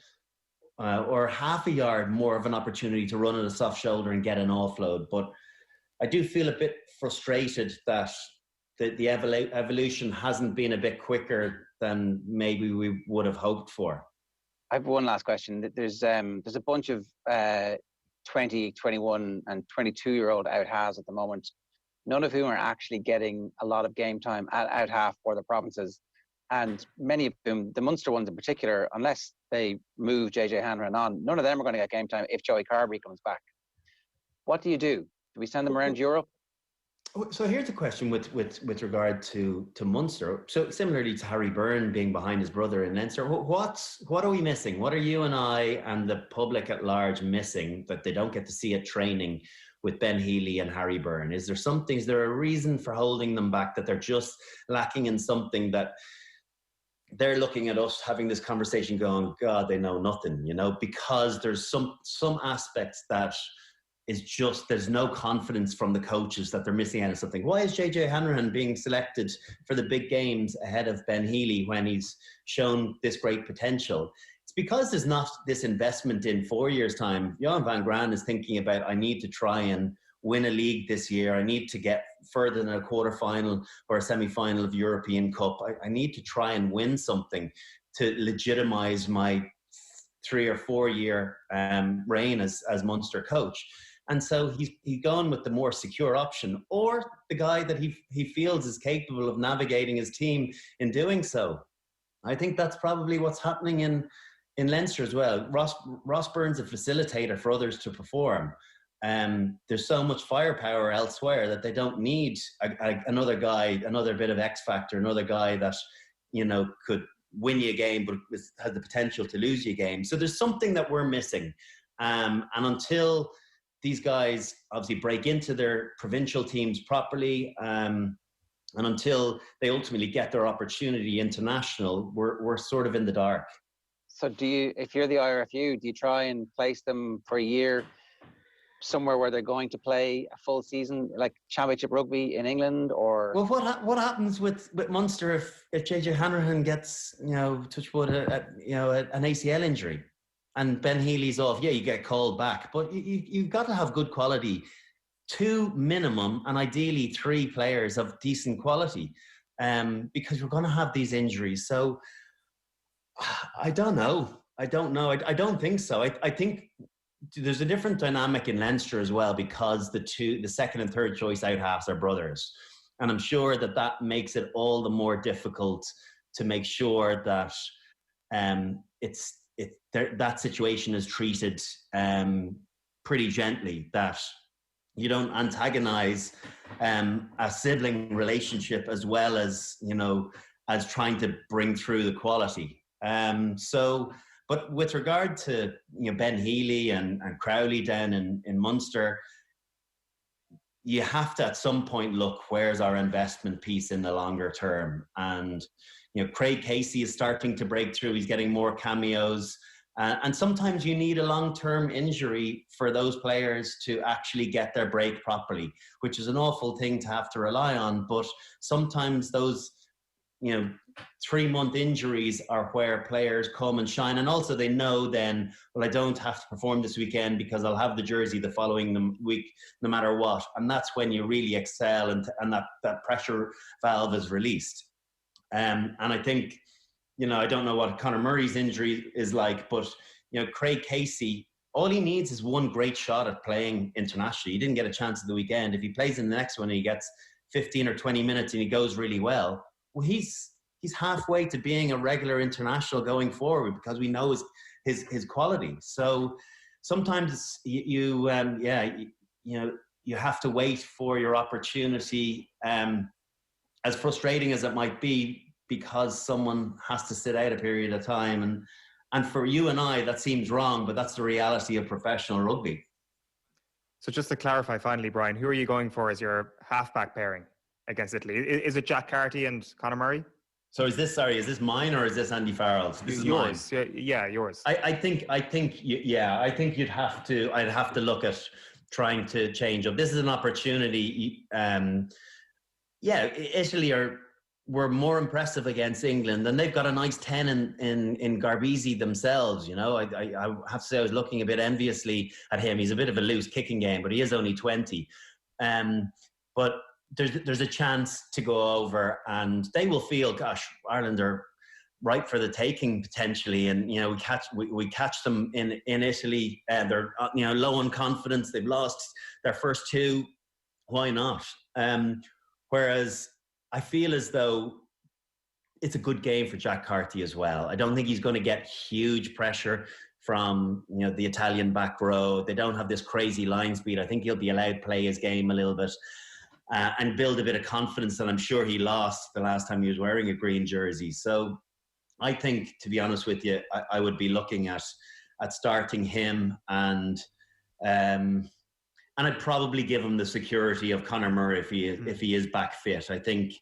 or half a yard more of an opportunity to run at a soft shoulder and get an offload. But I do feel a bit frustrated that the evolution hasn't been a bit quicker than maybe we would have hoped for. I have one last question. There's a bunch of 20, 21 and 22-year-old out halves at the moment, none of whom are actually getting a lot of game time at out half for the provinces. And many of them, the Munster ones in particular, unless they move JJ Hanrahan on, none of them are going to get game time if Joey Carberry comes back. What do? Do we send them around Europe? So here's the question with regard to Munster. So similarly to Harry Byrne being behind his brother in Leinster, what are we missing? What are you and I and the public at large missing that they don't get to see at training with Ben Healy and Harry Byrne? Is there a reason for holding them back, that they're just lacking in something, that they're looking at us having this conversation going, God, they know nothing, because there's some aspects that is just, there's no confidence from the coaches that they're missing out on something. Why is JJ Hanrahan being selected for the big games ahead of Ben Healy when he's shown this great potential? It's because there's not this investment in 4 years' time. Johan van Graan is thinking about, I need to try and win a league this year. I need to get further than a quarterfinal or a semi-final of European Cup. I need to try and win something to legitimize my 3 or 4 year reign as Munster coach. And so he's gone with the more secure option, or the guy that he feels is capable of navigating his team in doing so. I think that's probably what's happening in Leinster as well. Ross Byrne's a facilitator for others to perform. There's so much firepower elsewhere that they don't need another guy, another bit of X factor, another guy that could win you a game but has the potential to lose you a game. So there's something that we're missing, and until these guys obviously break into their provincial teams properly, and until they ultimately get their opportunity international, we're sort of in the dark. So if you're the IRFU, do you try and place them for a year somewhere where they're going to play a full season, like Championship Rugby in England? Or well, what happens with Munster if JJ Hanrahan gets, touch wood, an ACL injury? And Ben Healy's off, you get called back. But you've got to have good quality. 2 minimum, and ideally 3 players of decent quality, because we're going to have these injuries. So I don't know. I don't think so. I think there's a different dynamic in Leinster as well, because the second and third choice out halves are brothers. And I'm sure that makes it all the more difficult to make sure that that situation is treated pretty gently, that you don't antagonize a sibling relationship as well as trying to bring through the quality. But with regard to Ben Healy and Crowley down in Munster, you have to at some point look, where's our investment piece in the longer term? And Craig Casey is starting to break through. He's getting more cameos. And sometimes you need a long-term injury for those players to actually get their break properly, which is an awful thing to have to rely on. But sometimes those 3-month injuries are where players come and shine. And also they know then, well, I don't have to perform this weekend because I'll have the jersey the following week, no matter what. And that's when you really excel, and that pressure valve is released. And I think, I don't know what Conor Murray's injury is like, but, Craig Casey, all he needs is one great shot at playing internationally. He didn't get a chance at the weekend. If he plays in the next one and he gets 15 or 20 minutes and he goes really well, he's halfway to being a regular international going forward, because we know his quality. So sometimes you you have to wait for your opportunity, as frustrating as it might be, because someone has to sit out a period of time. And for you and I, that seems wrong, but that's the reality of professional rugby. So just to clarify finally, Brian, who are you going for as your halfback pairing against Italy? Is it Jack Carty and Conor Murray? So is this mine or is this Andy Farrell's? This is yours. Mine. Yeah, yours. I think I'd have to look at trying to change up. This is an opportunity. Italy were more impressive against England, and they've got a nice 10 in Garbisi themselves. You know, I have to say I was looking a bit enviously at him. He's a bit of a loose kicking game, but he is only 20. But there's a chance to go over, and they will feel, gosh, Ireland are ripe for the taking potentially. And you know, we catch them in Italy, and they're low on confidence. They've lost their first two. Why not? Whereas I feel as though it's a good game for Jack Carty as well. I don't think he's going to get huge pressure from the Italian back row. They don't have this crazy line speed. I think he'll be allowed to play his game a little bit and build a bit of confidence that I'm sure he lost the last time he was wearing a green jersey. So I think, to be honest with you, I would be looking at starting him, and I'd probably give him the security of Conor Murray if he is back fit. I think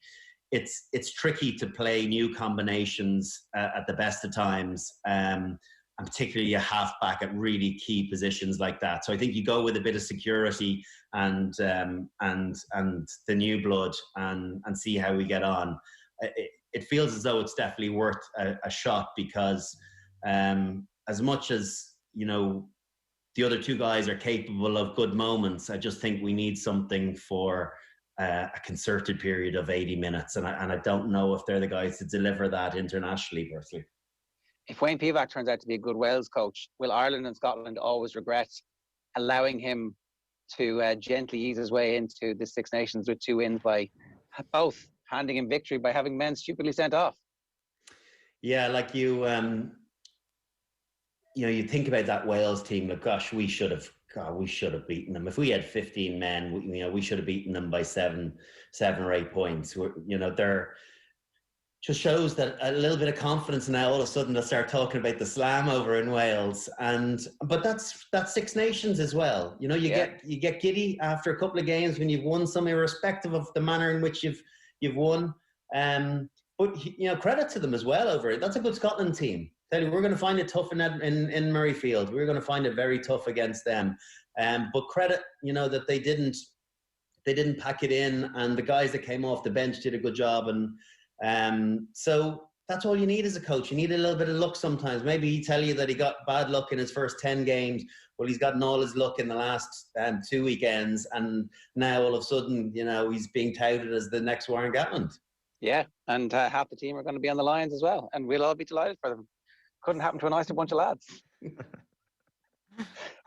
it's tricky to play new combinations at the best of times, and particularly a halfback at really key positions like that. So I think you go with a bit of security and the new blood and see how we get on. It feels as though it's definitely worth a shot, because as much as the other two guys are capable of good moments, I just think we need something for a concerted period of 80 minutes. And I don't know if they're the guys to deliver that internationally, personally. If Wayne Pivac turns out to be a good Wales coach, will Ireland and Scotland always regret allowing him to gently ease his way into the Six Nations with 2 wins, by both handing him victory by having men stupidly sent off? Yeah, like you think about that Wales team, like, gosh, we should have beaten them. If we had 15 men, we should have beaten them by seven or 8 points. They're just shows that a little bit of confidence now. All of a sudden, they'll start talking about the slam over in Wales, but that's Six Nations as well. You get giddy after a couple of games when you've won some, irrespective of the manner in which you've won. But credit to them as well over it. That's a good Scotland team. Tell you, we're going to find it tough in Murrayfield. We're going to find it very tough against them. But credit, that they didn't pack it in, and the guys that came off the bench did a good job. And so that's all you need as a coach. You need a little bit of luck sometimes. Maybe he tell you that he got bad luck in his first 10 games. Well, he's gotten all his luck in the last 2 weekends, and now all of a sudden, he's being touted as the next Warren Gatland. Yeah, and half the team are going to be on the Lions as well, and we'll all be delighted for them. Couldn't happen to a nicer bunch of lads.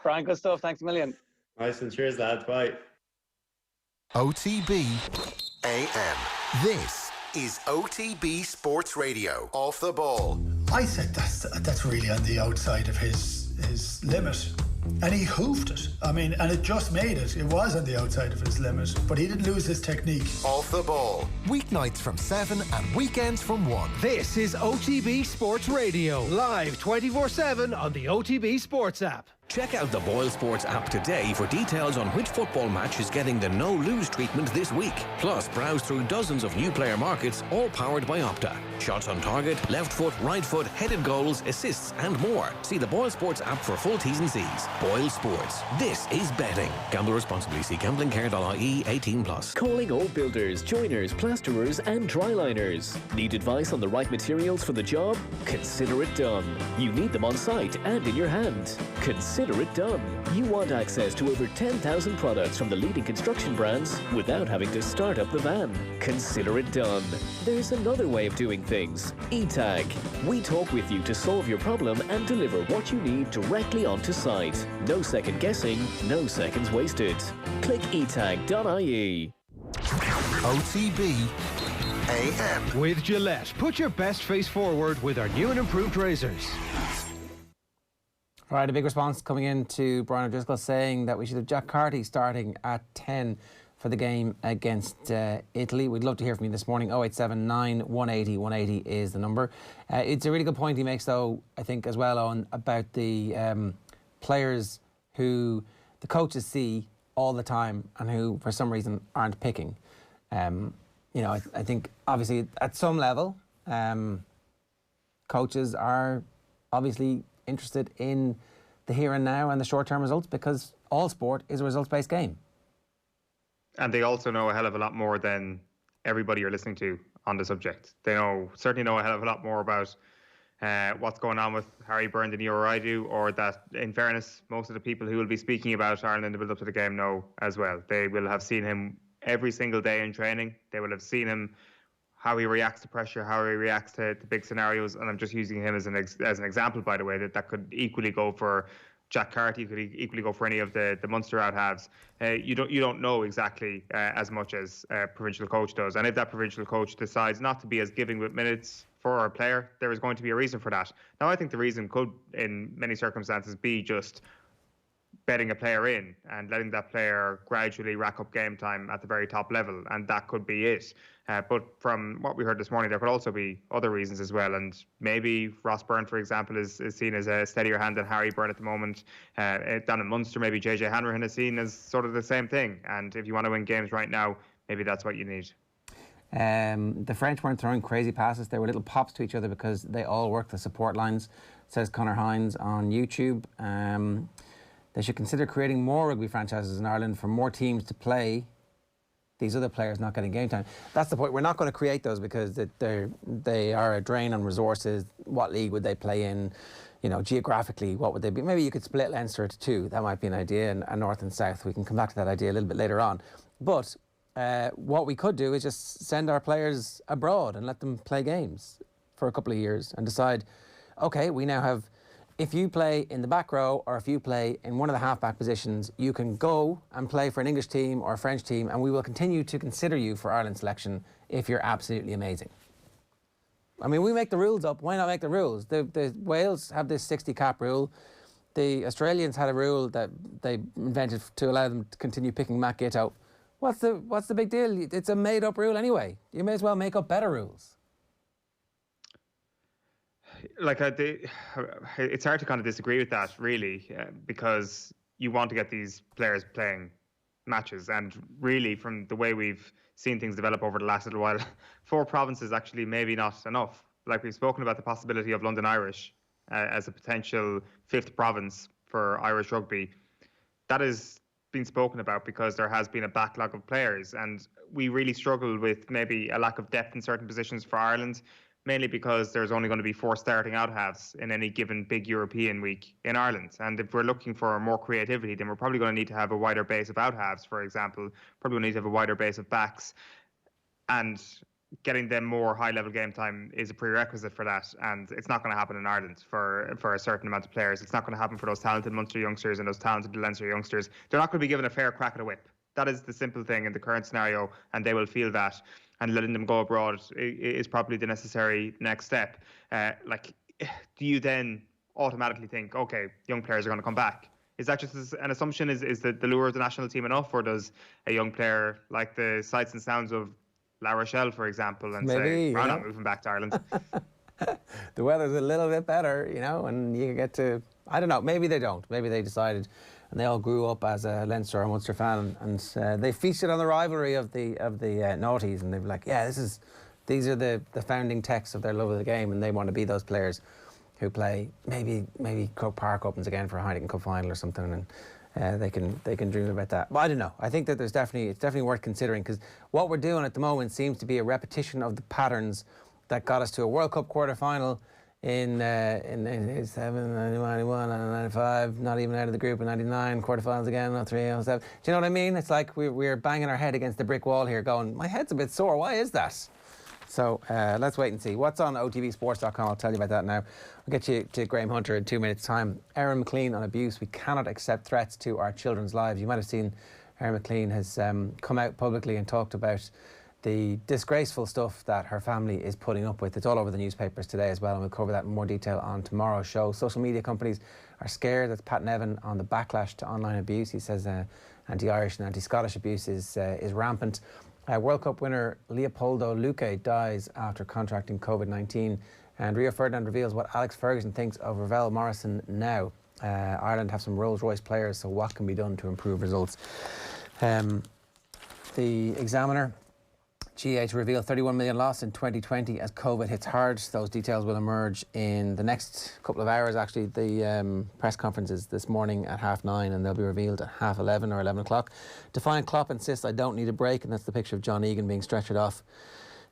Brian, good stuff. Thanks a million. Nice, and cheers, lads. Bye. OTB AM. This is OTB Sports Radio. Off the ball. I said that's really on the outside of his limit. And he hoofed it. I mean, and it just made it. It was on the outside of his limit, but he didn't lose his technique. Off the ball. Weeknights from 7 and weekends from 1. This is OTB Sports Radio. Live 24/7 on the OTB Sports app. Check out the Boyle Sports app today for details on which football match is getting the no-lose treatment this week. Plus, browse through dozens of new player markets, all powered by Opta. Shots on target, left foot, right foot, headed goals, assists and more. See the Boyle Sports app for full T's and C's. Boyle Sports. This is betting. Gamble responsibly. See gamblingcare.ie 18+. Calling all builders, joiners, plasterers and dryliners. Need advice on the right materials for the job? Consider it done. You need them on site and in your hand. Consider it done. You want access to over 10,000 products from the leading construction brands without having to start up the van. Consider it done. There's another way of doing things. eTag. We talk with you to solve your problem and deliver what you need directly onto site. No second guessing, no seconds wasted. Click etag.ie. OTB AM. With Gillette, put your best face forward with our new and improved razors. All right, a big response coming in to Brian O'Driscoll saying that we should have Jack Carty starting at 10 for the game against Italy. We'd love to hear from you this morning. 0879 180 180 is the number. It's a really good point he makes, though, I think, as well, Eoin, about the players who the coaches see all the time and who, for some reason, aren't picking. I think, obviously, at some level, coaches are obviously interested in the here and now and the short-term results, because all sport is a results-based game. And they also know a hell of a lot more than everybody you're listening to on the subject. They certainly know a hell of a lot more about what's going on with Harry Byrne than you or I do, or that, in fairness, most of the people who will be speaking about Ireland in the build-up to the game know as well. They will have seen him every single day in training. They will have seen him, how he reacts to pressure, how he reacts to big scenarios. And I'm just using him as an example, by the way, that could equally go for Jack Carty, could equally go for any of the Munster out halves. You don't know exactly as much as a provincial coach does. And if that provincial coach decides not to be as giving with minutes for a player, there is going to be a reason for that. Now, I think the reason could, in many circumstances, be just betting a player in and letting that player gradually rack up game time at the very top level, and that could be it. But from what we heard this morning, there could also be other reasons as well, and maybe Ross Byrne, for example, is seen as a steadier hand than Harry Byrne at the moment. Down in Munster, maybe JJ Hanrahan is seen as sort of the same thing, and if you want to win games right now, maybe that's what you need. The French weren't throwing crazy passes. They were little pops to each other because they all worked the support lines, says Conor Hines on YouTube. They should consider creating more rugby franchises in Ireland for more teams to play these other players not getting game time. That's the point. We're not going to create those because they are a drain on resources. What league would they play in? Geographically, what would they be? Maybe you could split Leinster into two. That might be an idea, and North and South. We can come back to that idea a little bit later on. But what we could do is just send our players abroad and let them play games for a couple of years and decide, okay, we now have, if you play in the back row or if you play in one of the half-back positions, you can go and play for an English team or a French team, and we will continue to consider you for Ireland selection if you're absolutely amazing. I mean, we make the rules up. Why not make the rules? The Wales have this 60 cap rule. The Australians had a rule that they invented to allow them to continue picking Matt Giteau. What's the big deal? It's a made-up rule anyway. You may as well make up better rules. It's hard to kind of disagree with that, really, because you want to get these players playing matches, and really, from the way we've seen things develop over the last little while, 4 provinces actually maybe not enough. Like, we've spoken about the possibility of London Irish as a potential 5th province for Irish rugby. That has been spoken about because there has been a backlog of players, and we really struggle with maybe a lack of depth in certain positions for Ireland, mainly because there's only going to be 4 starting out halves in any given big European week in Ireland. And if we're looking for more creativity, then we're probably going to need to have a wider base of out halves, for example. Probably going to need to have a wider base of backs. And getting them more high-level game time is a prerequisite for that. And it's not going to happen in Ireland for a certain amount of players. It's not going to happen for those talented Munster youngsters and those talented Leinster youngsters. They're not going to be given a fair crack at a whip. That is the simple thing in the current scenario, and they will feel that. And letting them go abroad is probably the necessary next step. Do you then automatically think, okay, young players are going to come back? Is that just an assumption? Is the lure of the national team enough, or does a young player like the sights and sounds of La Rochelle, for example, and say, we're not moving back to Ireland? The weather's a little bit better, and you get to, I don't know, maybe they don't. Maybe they decided, and they all grew up as a Leinster or Munster fan, and they feasted on the rivalry of the noughties, and they were like, yeah, these are the founding texts of their love of the game, and they want to be those players who play maybe Croke Park opens again for a Heineken Cup final or something, and they can dream about that. But I don't know. I think that it's definitely worth considering, because what we're doing at the moment seems to be a repetition of the patterns that got us to a World Cup quarter-final in 87, 91, 95, not even out of the group in 99, quarterfinals again, 03, 07. Do you know what I mean? It's like we're banging our head against the brick wall here going, my head's a bit sore, why is that? So let's wait and see. What's on OTBSports.com, I'll tell you about that now. I'll get you to Graham Hunter in 2 minutes' time. Eoin McLean on abuse. We cannot accept threats to our children's lives. You might have seen Eoin McLean has come out publicly and talked about the disgraceful stuff that her family is putting up with. It's all over the newspapers today as well, and we'll cover that in more detail on tomorrow's show. Social media companies are scared. That's Pat Nevin on the backlash to online abuse. He says anti-Irish and anti-Scottish abuse is rampant. World Cup winner Leopoldo Luque dies after contracting COVID-19. And Rio Ferdinand reveals what Alex Ferguson thinks of Ravel Morrison now. Ireland have some Rolls-Royce players, so what can be done to improve results? The Examiner, GAA to reveal 31 million loss in 2020 as COVID hits hard. Those details will emerge in the next couple of hours. Actually, the press conference is this morning at 9:30 and they'll be revealed at 11:30 or 11 o'clock. Defiant Klopp insists, I don't need a break, and that's the picture of John Egan being stretchered off.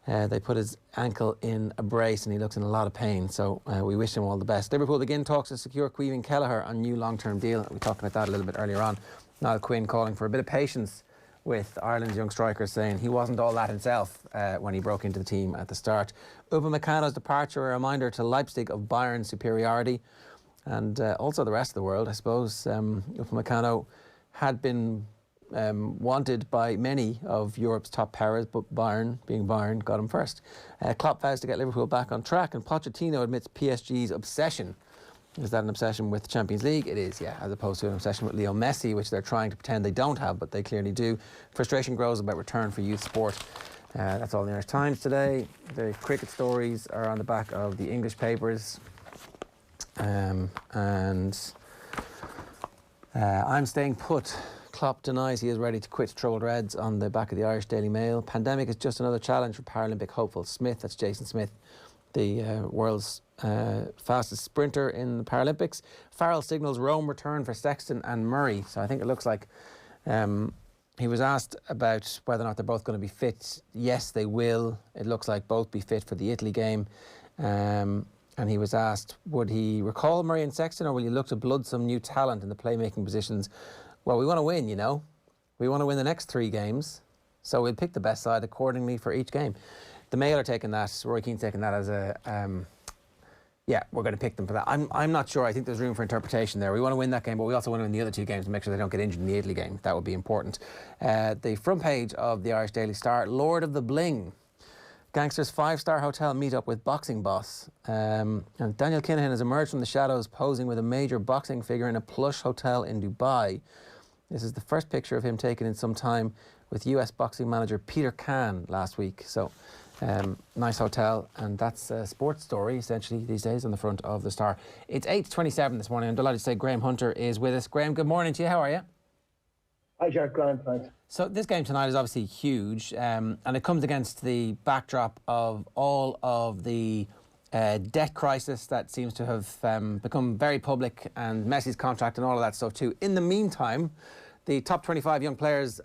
They put his ankle in a brace and he looks in a lot of pain, so we wish him all the best. Liverpool begin talks to secure Caoimhin Kelleher on new long-term deal. We talked about that a little bit earlier on. Niall Quinn calling for a bit of patience with Ireland's young striker, saying he wasn't all that himself when he broke into the team at the start. Upamecano's departure, a reminder to Leipzig of Bayern's superiority, and also the rest of the world, I suppose. Upamecano had been wanted by many of Europe's top powers, but Bayern, being Bayern, got him first. Klopp vows to get Liverpool back on track, and Pochettino admits PSG's obsession. Is that an obsession with the Champions League? It is, yeah, as opposed to an obsession with Leo Messi, which they're trying to pretend they don't have, but they clearly do. Frustration grows about return for youth sport. That's all in the Irish Times today. The cricket stories are on the back of the English papers. I'm staying put. Klopp denies he is ready to quit troubled Reds on the back of the Irish Daily Mail. Pandemic is just another challenge for Paralympic hopeful Smith. That's Jason Smith, the world's fastest sprinter in the Paralympics. Farrell signals Rome return for Sexton and Murray. So I think it looks like he was asked about whether or not they're both going to be fit. Yes, they will. It looks like both be fit for the Italy game. And he was asked, would he recall Murray and Sexton, or will you look to blood some new talent in the playmaking positions? Well, we want to win, you know. We want to win the next 3 games. So we'll pick the best side accordingly for each game. The Mail are taking that, Roy Keane's taking that as a, yeah, we're going to pick them for that. I'm not sure. I think there's room for interpretation there. We want to win that game, but we also want to win the other 2 games and make sure they don't get injured in the Italy game. That would be important. The front page of the Irish Daily Star, Lord of the Bling. Gangsters 5-star hotel meet up with boxing boss. And Daniel Kinahan has emerged from the shadows posing with a major boxing figure in a plush hotel in Dubai. This is the first picture of him taken in some time with US boxing manager Peter Khan last week. So, nice hotel, and that's a sports story essentially these days on the front of the Star. It's 8:27 this morning. I'm delighted to say Graham Hunter is with us. Graham, good morning to you. How are you? Hi, Jack. Graham, thanks. So this game tonight is obviously huge, and it comes against the backdrop of all of the debt crisis that seems to have become very public, and Messi's contract and all of that stuff too. In the meantime, the top 25 young players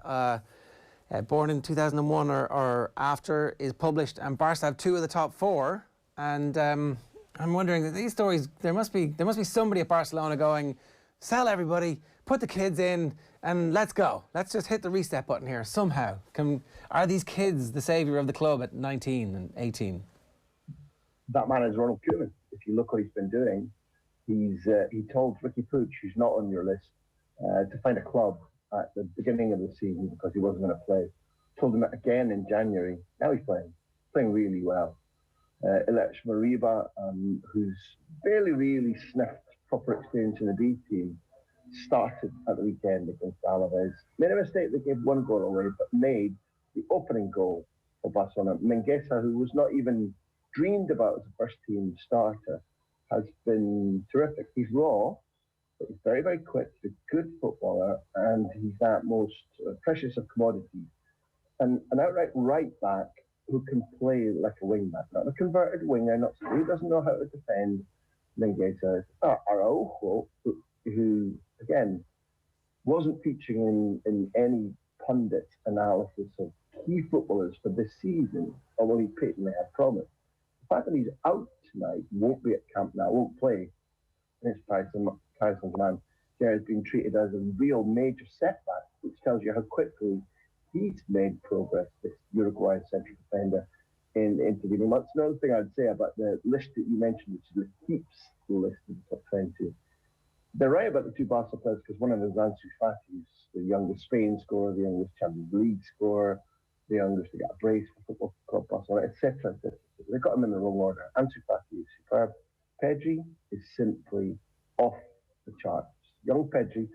born in 2001 or after is published, and Barca have 2 of the top 4. And I'm wondering that these stories, there must be somebody at Barcelona going, sell everybody, put the kids in, and let's go. Let's just hit the reset button here somehow. Are these kids the saviour of the club at 19 and 18? That man is Ronald Koeman. If you look what he's been doing, he told Ricky Puig, who's not on your list, to find a club at the beginning of the season because he wasn't going to play. Told him again in January. Now he's playing really well. Ilias Mariba, who's barely really sniffed proper experience in the B team, started at the weekend against Alaves. Made a mistake, they gave 1 goal away, but made the opening goal for Barcelona. Mingueza, who was not even dreamed about as a first-team starter, has been terrific. He's raw, but he's very, very quick. He's a good footballer, and he's that most precious of commodities. And an outright right back who can play like a wing back, not a converted winger, not somebody who doesn't know how to defend. Mingueza, Araujo, who again wasn't featuring in any pundit analysis of key footballers for this season, although he patently had promised. The fact that he's out tonight, won't be at camp now, won't play, and it's Paris's man, has been treated as a real major setback, which tells you how quickly he's made progress, this Uruguayan central defender, in the intervening months. Another thing I'd say about the list that you mentioned, which is the keeps list of the top 20, they're right about the 2 Barca players, because one of them is Ansu Fati, who's the youngest Spain scorer, the youngest Champions League scorer, the youngers to get a brace for Football Club Barcelona, etc. They got him in the wrong order. Ansu Fati is superb. Pedri is simply off the charts. Young Pedri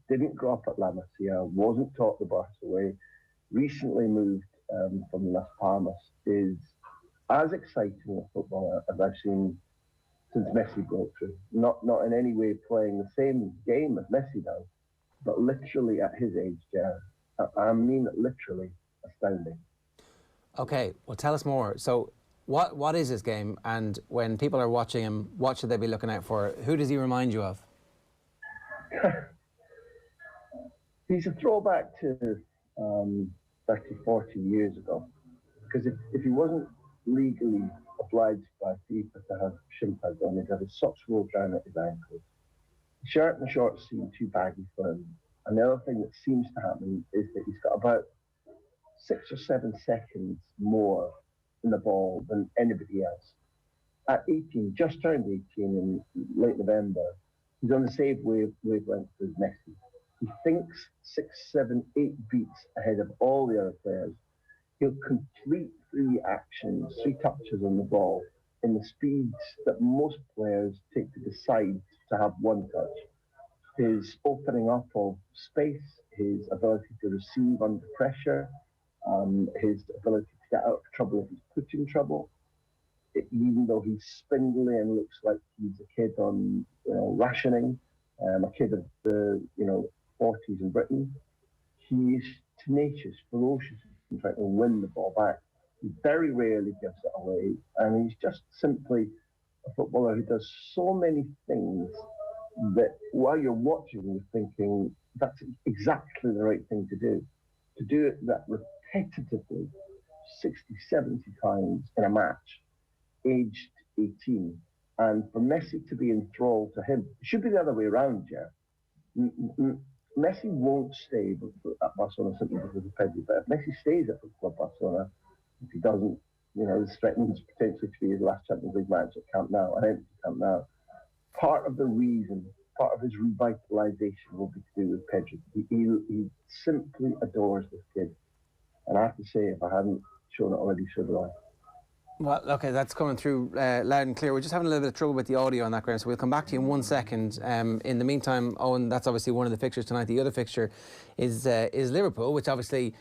didn't grow up at La Masia, wasn't taught the Barca way, recently moved from Las Palmas, is as exciting a footballer as I've seen since Messi broke through. Not in any way playing the same game as Messi does, but literally at his age, Jared. I mean literally astounding. Okay, well tell us more. So what is his game, and when people are watching him, what should they be looking out for? Who does he remind you of? He's a throwback to 30, 40 years ago, because if he wasn't legally obliged by FIFA to have shin pads on, he'd have his socks rolled down at his ankles. The shirt and the shorts seem too baggy for him. And the other thing that seems to happen is that he's got about 6 or 7 seconds more in the ball than anybody else. At 18, just turned 18 in late November, he's on the same wavelength as Messi. He thinks 6, 7, 8 beats ahead of all the other players. He'll complete 3 actions, 3 touches on the ball in the speeds that most players take to decide to have 1 touch. His opening up of space, his ability to receive under pressure, his ability to get out of trouble if he's put in trouble. Even though he's spindly and looks like he's a kid on rationing, a kid of the 40s in Britain, he's tenacious, ferocious in trying to win the ball back. He very rarely gives it away, and he's just simply a footballer who does so many things that while you're watching, you're thinking that's exactly the right thing to do. To do it that repetitively, 60, 70 times in a match, aged 18, and for Messi to be enthralled to him, it should be the other way around, yeah. Messi won't stay at Barcelona simply because of Pedri, but if Messi stays at Football Club Barcelona, if he doesn't, this threatens potentially to be his last Champions League match at Camp Nou, an empty Camp Nou. Part of the reason, part of his revitalisation will be to do with Pedri. He simply adores this kid. And I have to say, if I hadn't shown it already, so do I. Well, okay, that's coming through loud and clear. We're just having a little bit of trouble with the audio on that, Graham, so we'll come back to you in 1 second. In the meantime, Eoin, that's obviously one of the fixtures tonight. The other fixture is Liverpool, which obviously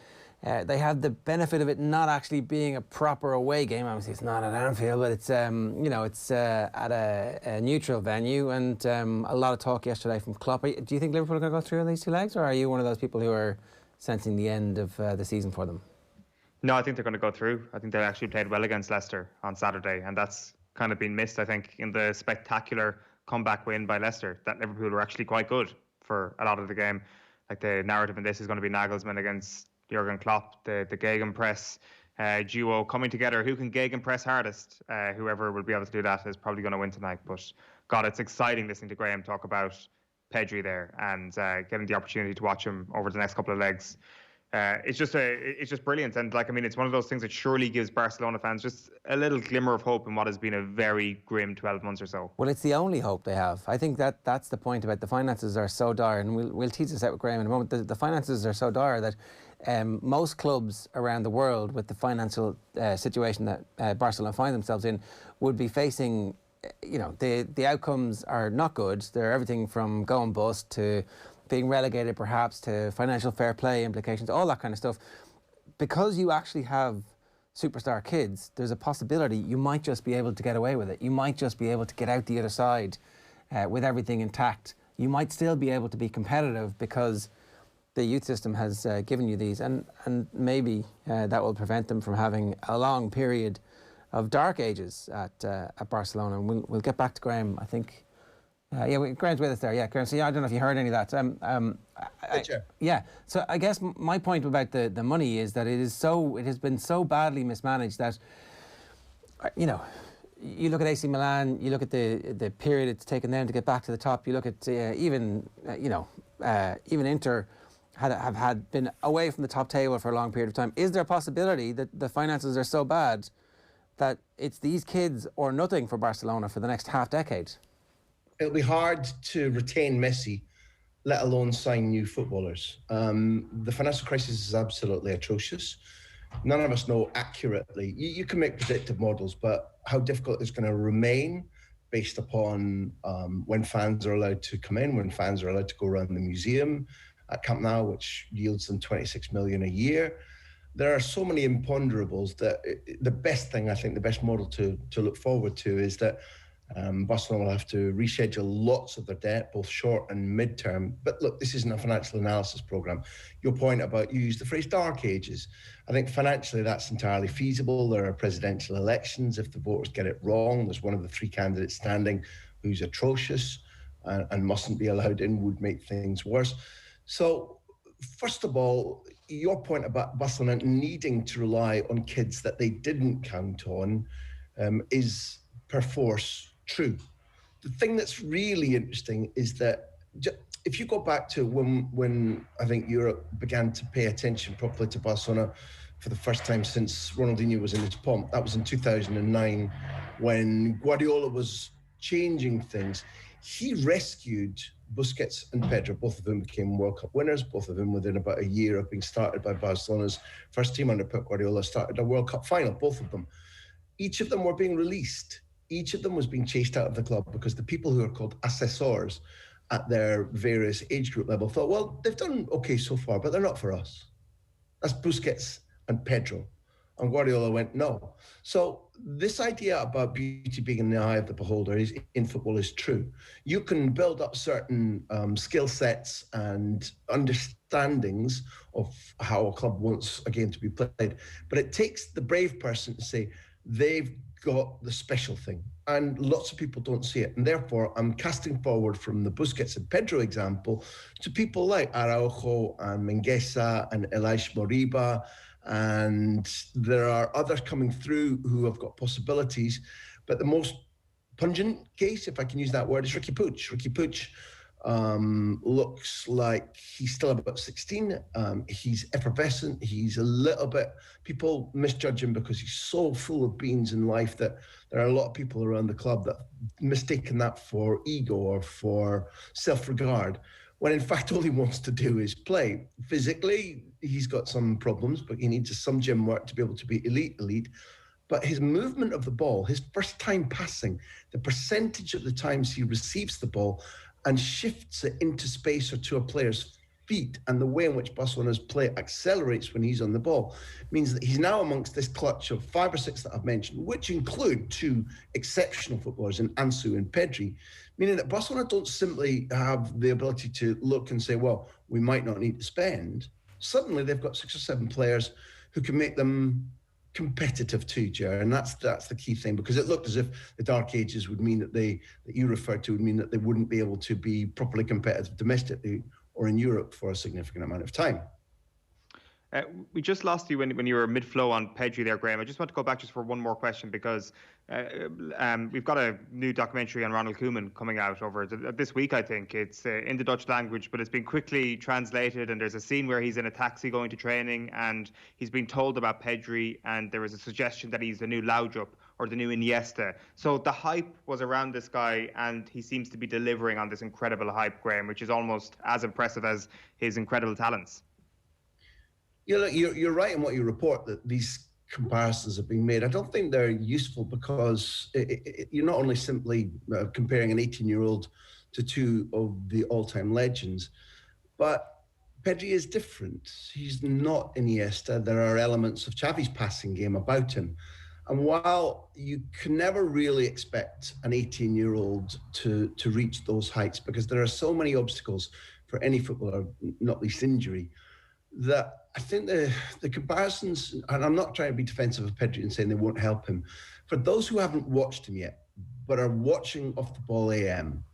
they have the benefit of it not actually being a proper away game. Obviously, it's not at Anfield, but it's it's at a neutral venue, and a lot of talk yesterday from Klopp. Do you think Liverpool are going to go through on these 2 legs, or are you one of those people who are sensing the end of the season for them? No, I think they're going to go through. I think they actually played well against Leicester on Saturday, and that's kind of been missed, I think, in the spectacular comeback win by Leicester, that Liverpool were actually quite good for a lot of the game. Like, the narrative in this is going to be Nagelsmann against Jurgen Klopp, the gegenpress duo coming together. Who can gegenpress hardest? Whoever will be able to do that is probably going to win tonight. But, God, it's exciting listening to Graham talk about Pedri there and getting the opportunity to watch him over the next couple of legs. It's just brilliant, and it's one of those things that surely gives Barcelona fans just a little glimmer of hope in what has been a very grim 12 months or so. Well, it's the only hope they have. I think that's the point about the finances are so dire, and we'll tease this out with Graham in a moment. The finances are so dire that most clubs around the world, with the financial situation that Barcelona find themselves in, would be facing. The outcomes are not good. They're everything from going bust to being relegated perhaps to financial fair play implications, all that kind of stuff. Because you actually have superstar kids, there's a possibility you might just be able to get away with it. You might just be able to get out the other side with everything intact. You might still be able to be competitive because the youth system has given you these, and maybe that will prevent them from having a long period of dark ages at Barcelona. And we'll get back to Graham, I think. Graham's with us there. Yeah, Graham. So I don't know if you heard any of that. So I guess my point about the money is that it has been so badly mismanaged that you look at AC Milan, you look at the period it's taken them to get back to the top. You look at even Inter have been away from the top table for a long period of time. Is there a possibility that the finances are so bad that it's these kids or nothing for Barcelona for the next half decade? It'll be hard to retain Messi, let alone sign new footballers. The financial crisis is absolutely atrocious. none of us know accurately. You can make predictive models, but how difficult it's going to remain based upon when fans are allowed to come in, when fans are allowed to go around the museum at Camp Nou, which yields them 26 million a year. There are so many imponderables that the best thing, I think, the best model to look forward to is that Barcelona will have to reschedule lots of their debt, both short and mid-term. But look, this isn't a financial analysis program. Your point about, you used the phrase dark ages. I think financially that's entirely feasible. There are presidential elections. If the voters get it wrong, there's one of the three candidates standing who's atrocious and mustn't be allowed in, would make things worse. So, first of all, your point about Barcelona needing to rely on kids that they didn't count on is perforce true. The thing that's really interesting is that if you go back to when I think Europe began to pay attention properly to Barcelona for the first time since Ronaldinho was in his pomp, that was in 2009 when Guardiola was changing things. He rescued Busquets and Pedro, both of whom became World Cup winners, both of them within about a year of being started by Barcelona's first team under Pep Guardiola, started a World Cup final, both of them. Each of them were being released. Each of them was being chased out of the club because the people who are called assessors at their various age group level thought, well, they've done okay so far, but they're not for us. That's Busquets and Pedro. And Guardiola went, no. So this idea about beauty being in the eye of the beholder in football is true. You can build up certain skill sets and understandings of how a club wants a game to be played, but it takes the brave person to say they've got the special thing, and lots of people don't see it. And therefore, I'm casting forward from the Busquets and Pedro example to people like Araujo and Mingueza and Elias Moriba, and there are others coming through who have got possibilities. But the most pungent case, if I can use that word, is Riqui Puig. Riqui Puig looks like he's still about 16. He's effervescent. He's a little bit, people misjudge him because he's so full of beans in life that there are a lot of people around the club that have mistaken that for ego or for self-regard, when in fact all he wants to do is play. Physically, he's got some problems, but he needs some gym work to be able to be elite. But his movement of the ball, his first time passing, the percentage of the times he receives the ball and shifts it into space or to a player's feet, and the way in which Barcelona's play accelerates when he's on the ball, means that he's now amongst this clutch of 5 or 6 that I've mentioned, which include 2 exceptional footballers in Ansu and Pedri, meaning that Barcelona don't simply have the ability to look and say, well, we might not need to spend. Suddenly they've got 6 or 7 players who can make them competitive too, Ger, and that's the key thing, because it looked as if the dark ages would mean that you referred to would mean that they wouldn't be able to be properly competitive domestically or in Europe for a significant amount of time. We just lost you when you were mid-flow on Pedri there, Graham. I just want to go back just for one more question, because we've got a new documentary on Ronald Koeman coming out over this week, I think. It's in the Dutch language, but it's been quickly translated, and there's a scene where he's in a taxi going to training, and he's been told about Pedri, and there was a suggestion that he's the new Laudrup or the new Iniesta. So the hype was around this guy, and he seems to be delivering on this incredible hype, Graham, which is almost as impressive as his incredible talents. Yeah, look, you're right in what you report, that these comparisons are being made. I don't think they're useful, because you're not only simply comparing an 18-year-old to 2 of the all-time legends, but Pedri is different. He's not Iniesta. There are elements of Xavi's passing game about him. And while you can never really expect an 18-year-old to reach those heights, because there are so many obstacles for any footballer, not least injury, that I think the comparisons, and I'm not trying to be defensive of Pedri and saying they won't help him, for those who haven't watched him yet, but are watching Off the Ball AM,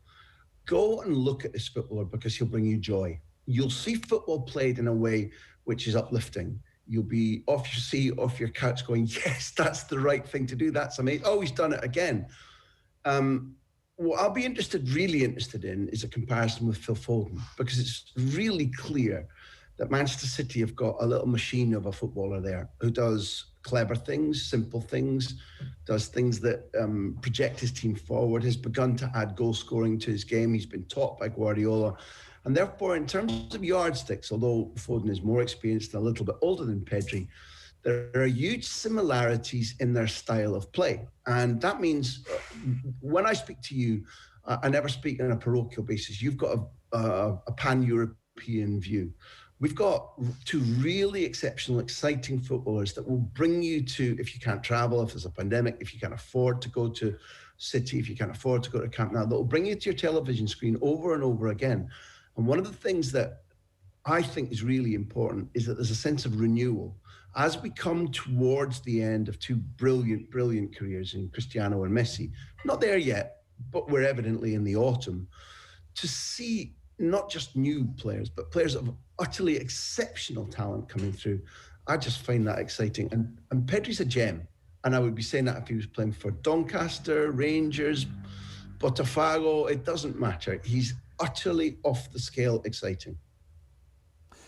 go and look at this footballer, because he'll bring you joy. You'll see football played in a way which is uplifting. You'll be off your seat, off your couch going, yes, that's the right thing to do. That's amazing. Oh, he's done it again. What I'll be really interested in is a comparison with Phil Foden, because it's really clear that Manchester City have got a little machine of a footballer there who does clever things, simple things, does things that project his team forward, has begun to add goal scoring to his game. He's been taught by Guardiola. And therefore, in terms of yardsticks, although Foden is more experienced and a little bit older than Pedri, there are huge similarities in their style of play. And that means when I speak to you, I never speak on a parochial basis. You've got a pan-European view. We've got two really exceptional, exciting footballers that will bring you to, if you can't travel, if there's a pandemic, if you can't afford to go to City, if you can't afford to go to Camp Nou, that will bring you to your television screen over and over again. And one of the things that I think is really important is that there's a sense of renewal. As we come towards the end of two brilliant, brilliant careers in Cristiano and Messi, not there yet, but we're evidently in the autumn, to see not just new players, but players of utterly exceptional talent coming through, I just find that exciting. And Pedri's a gem. And I would be saying that if he was playing for Doncaster, Rangers, Botafogo, it doesn't matter. He's utterly off the scale exciting.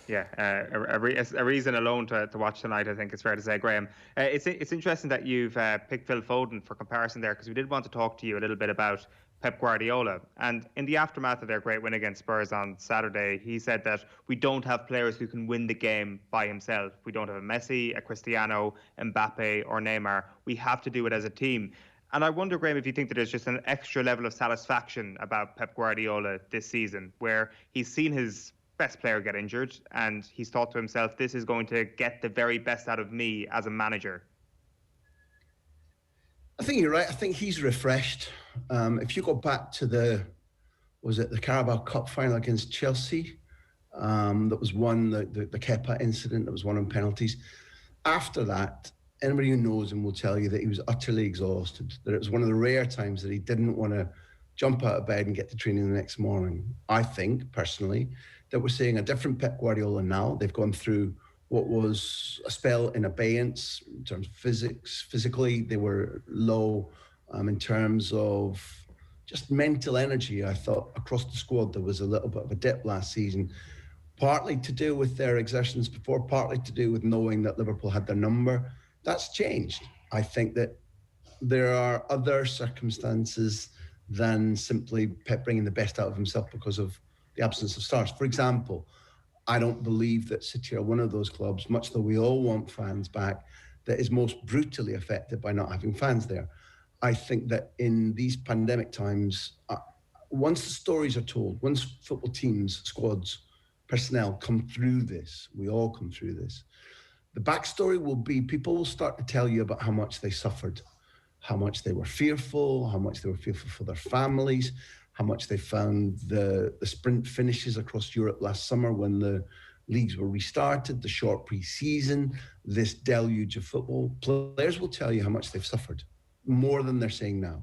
Yeah, a reason alone to watch tonight, I think it's fair to say, Graham. It's interesting that you've picked Phil Foden for comparison there, because we did want to talk to you a little bit about Pep Guardiola. And in the aftermath of their great win against Spurs on Saturday, he said that we don't have players who can win the game by himself. We don't have a Messi, a Cristiano, Mbappe or Neymar. We have to do it as a team. And I wonder, Graham, if you think that there's just an extra level of satisfaction about Pep Guardiola this season, where he's seen his best player get injured and he's thought to himself, this is going to get the very best out of me as a manager. I think you're right. I think he's refreshed. If you go back to the Carabao Cup final against Chelsea, that was won, the Kepa incident that was won on penalties. After that, anybody who knows him will tell you that he was utterly exhausted, that it was one of the rare times that he didn't want to jump out of bed and get to training the next morning. I think, personally, that we're seeing a different Pep Guardiola now. They've gone through what was a spell in abeyance in terms of physically. They were low in terms of just mental energy. I thought across the squad there was a little bit of a dip last season, partly to do with their exertions before, partly to do with knowing that Liverpool had their number. That's changed. I think that there are other circumstances than simply Pep bringing the best out of himself because of the absence of stars. For example, I don't believe that City are one of those clubs, much though we all want fans back, that is most brutally affected by not having fans there. I think that in these pandemic times, once the stories are told, once football teams, squads, personnel come through this, we all come through this, the backstory will be people will start to tell you about how much they suffered, how much they were fearful, how much they were fearful for their families, how much they found the sprint finishes across Europe last summer when the leagues were restarted, the short pre-season, this deluge of football. Players will tell you how much they've suffered, more than they're saying now.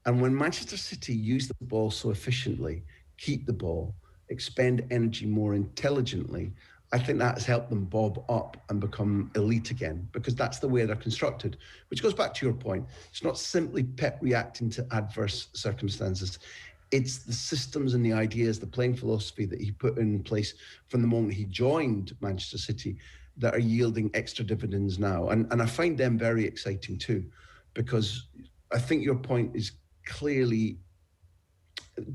And when Manchester City use the ball so efficiently, keep the ball, expend energy more intelligently, I think that has helped them bob up and become elite again, because that's the way they're constructed, which goes back to your point. It's not simply Pep reacting to adverse circumstances. It's the systems and the ideas, the playing philosophy that he put in place from the moment he joined Manchester City that are yielding extra dividends now. And I find them very exciting too, because I think your point is clearly,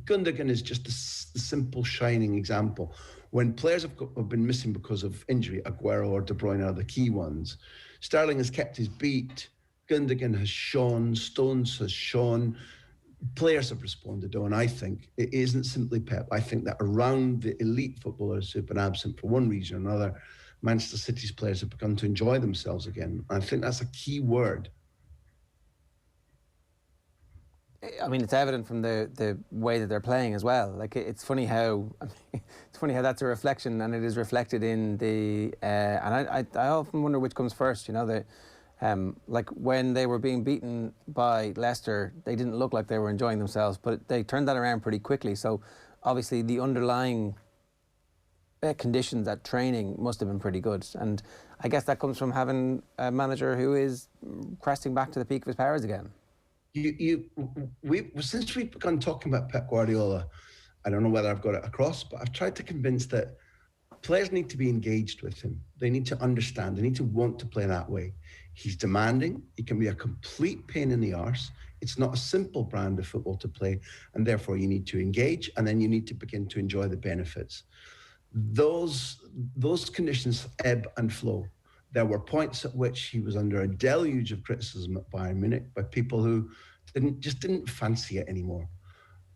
Gundogan is just the simple shining example. When players have been missing because of injury, Aguero or De Bruyne are the key ones. Sterling has kept his beat. Gundogan has shone. Stones has shone. Players have responded, though, and I think it isn't simply Pep. I think that around the elite footballers who've been absent for one reason or another, Manchester City's players have begun to enjoy themselves again. I think that's a key word. I mean, it's evident from the way that they're playing as well. Like, it's funny how that's a reflection, and it is reflected in the. And I often wonder which comes first. You know, like when they were being beaten by Leicester, they didn't look like they were enjoying themselves, but they turned that around pretty quickly. So obviously the underlying conditions at training must have been pretty good, and I guess that comes from having a manager who is cresting back to the peak of his powers again. Since we've begun talking about Pep Guardiola, I don't know whether I've got it across, but I've tried to convince that players need to be engaged with him. They need to understand. They need to want to play that way. He's demanding. He can be a complete pain in the arse. It's not a simple brand of football to play, and therefore you need to engage, and then you need to begin to enjoy the benefits. Those conditions ebb and flow. There were points at which he was under a deluge of criticism at Bayern Munich by people who didn't fancy it anymore.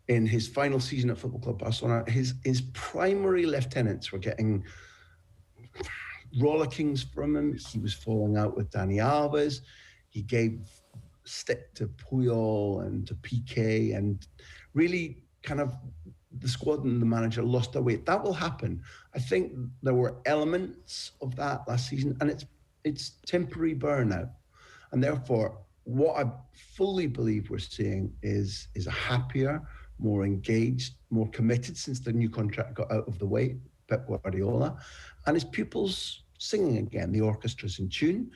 In his final season at Football Club Barcelona, his primary lieutenants were getting rollickings from him. He was falling out with Dani Alves. He gave stick to Puyol and to Piqué, and really kind of the squad and the manager lost their way. That will happen. I think there were elements of that last season, and it's temporary burnout. And therefore, what I fully believe we're seeing is a happier, more engaged, more committed, since the new contract got out of the way, Pep Guardiola, and his pupils singing again. The orchestra's in tune,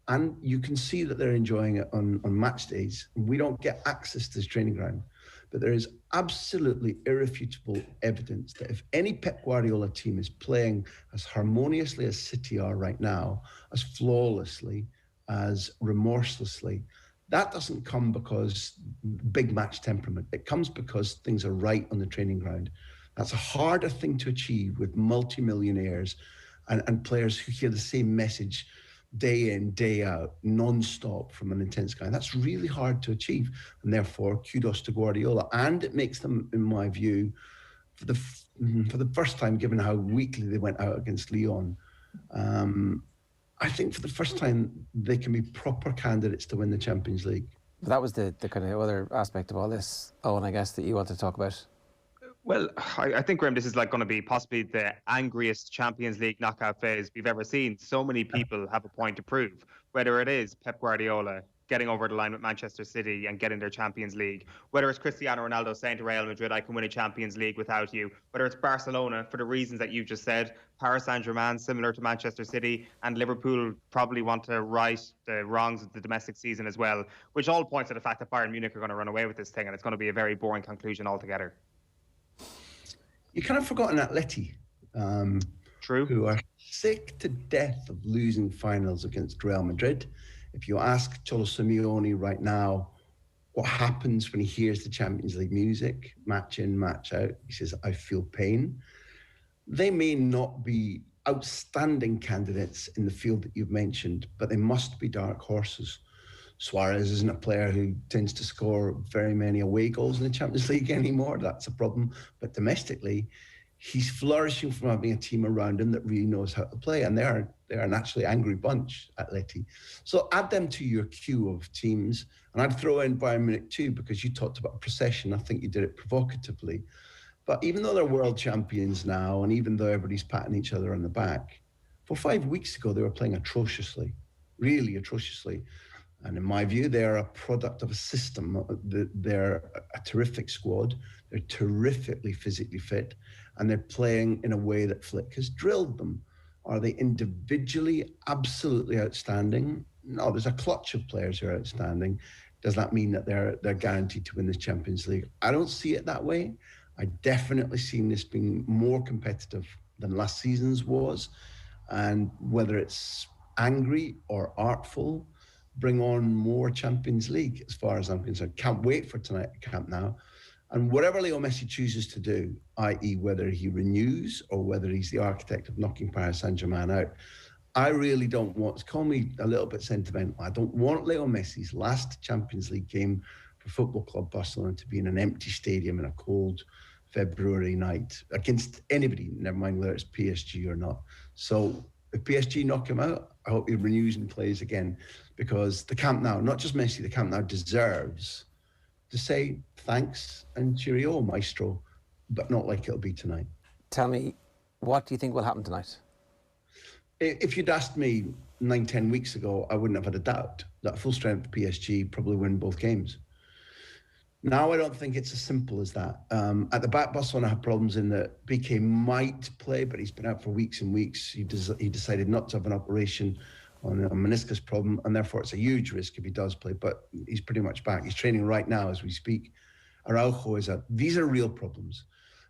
and you can see that they're enjoying it on match days. We don't get access to this training ground, but there is absolutely irrefutable evidence that if any Pep Guardiola team is playing as harmoniously as City are right now, as flawlessly, as remorselessly, that doesn't come because big match temperament. It comes because things are right on the training ground. That's a harder thing to achieve with multimillionaires and players who hear the same message day in, day out, non-stop from an intense guy. That's really hard to achieve. And therefore, kudos to Guardiola. And it makes them, in my view, for the first time, given how weakly they went out against Lyon, I think for the first time, they can be proper candidates to win the Champions League. That was the kind of other aspect of all this, Eoin, I guess, that you wanted to talk about. Well, I think, Graham, this is like going to be possibly the angriest Champions League knockout phase we've ever seen. So many people have a point to prove, whether it is Pep Guardiola getting over the line with Manchester City and getting their Champions League, whether it's Cristiano Ronaldo saying to Real Madrid, I can win a Champions League without you, whether it's Barcelona, for the reasons that you just said, Paris Saint-Germain, similar to Manchester City, and Liverpool probably want to right the wrongs of the domestic season as well, which all points to the fact that Bayern Munich are going to run away with this thing, and it's going to be a very boring conclusion altogether. You kind of forgotten Atleti, True, who are sick to death of losing finals against Real Madrid. If you ask Cholo Simeone right now what happens when he hears the Champions League music, match in, match out, he says, I feel pain. They may not be outstanding candidates in the field that you've mentioned, but they must be dark horses. Suarez isn't a player who tends to score very many away goals in the Champions League anymore. That's a problem. But domestically, he's flourishing from having a team around him that really knows how to play. And they're an actually angry bunch, Atleti. So add them to your queue of teams. And I'd throw in Bayern Munich too, because you talked about procession. I think you did it provocatively. But even though they're world champions now, and even though everybody's patting each other on the back, 5 weeks ago, they were playing atrociously, really atrociously. And in my view, they are a product of a system. They're a terrific squad. They're terrifically physically fit. And they're playing in a way that Flick has drilled them. Are they individually absolutely outstanding? No, there's a clutch of players who are outstanding. Does that mean that they're guaranteed to win this Champions League? I don't see it that way. I definitely see this being more competitive than last season's was. And whether it's angry or artful, bring on more Champions League as far as I'm concerned. Can't wait for tonight at Camp Nou. And whatever Leo Messi chooses to do, i.e. whether he renews or whether he's the architect of knocking Paris Saint-Germain out, I really don't want, call me a little bit sentimental, I don't want Leo Messi's last Champions League game for Football Club Barcelona to be in an empty stadium in a cold February night against anybody, never mind whether it's PSG or not. So if PSG knock him out, I hope he renews and plays again, because the Camp Nou, not just Messi, the Camp Nou deserves to say thanks and cheerio, maestro, but not like it'll be tonight. Tell me, what do you think will happen tonight? If you'd asked me 9-10 weeks ago, I wouldn't have had a doubt that full strength PSG probably win both games. Now I don't think it's as simple as that. At the back, Barcelona have problems in that Piqué might play, but he's been out for weeks and weeks. He decided not to have an operation on a meniscus problem, and therefore it's a huge risk if he does play, but he's pretty much back. He's training right now as we speak. Araujo is out. These are real problems.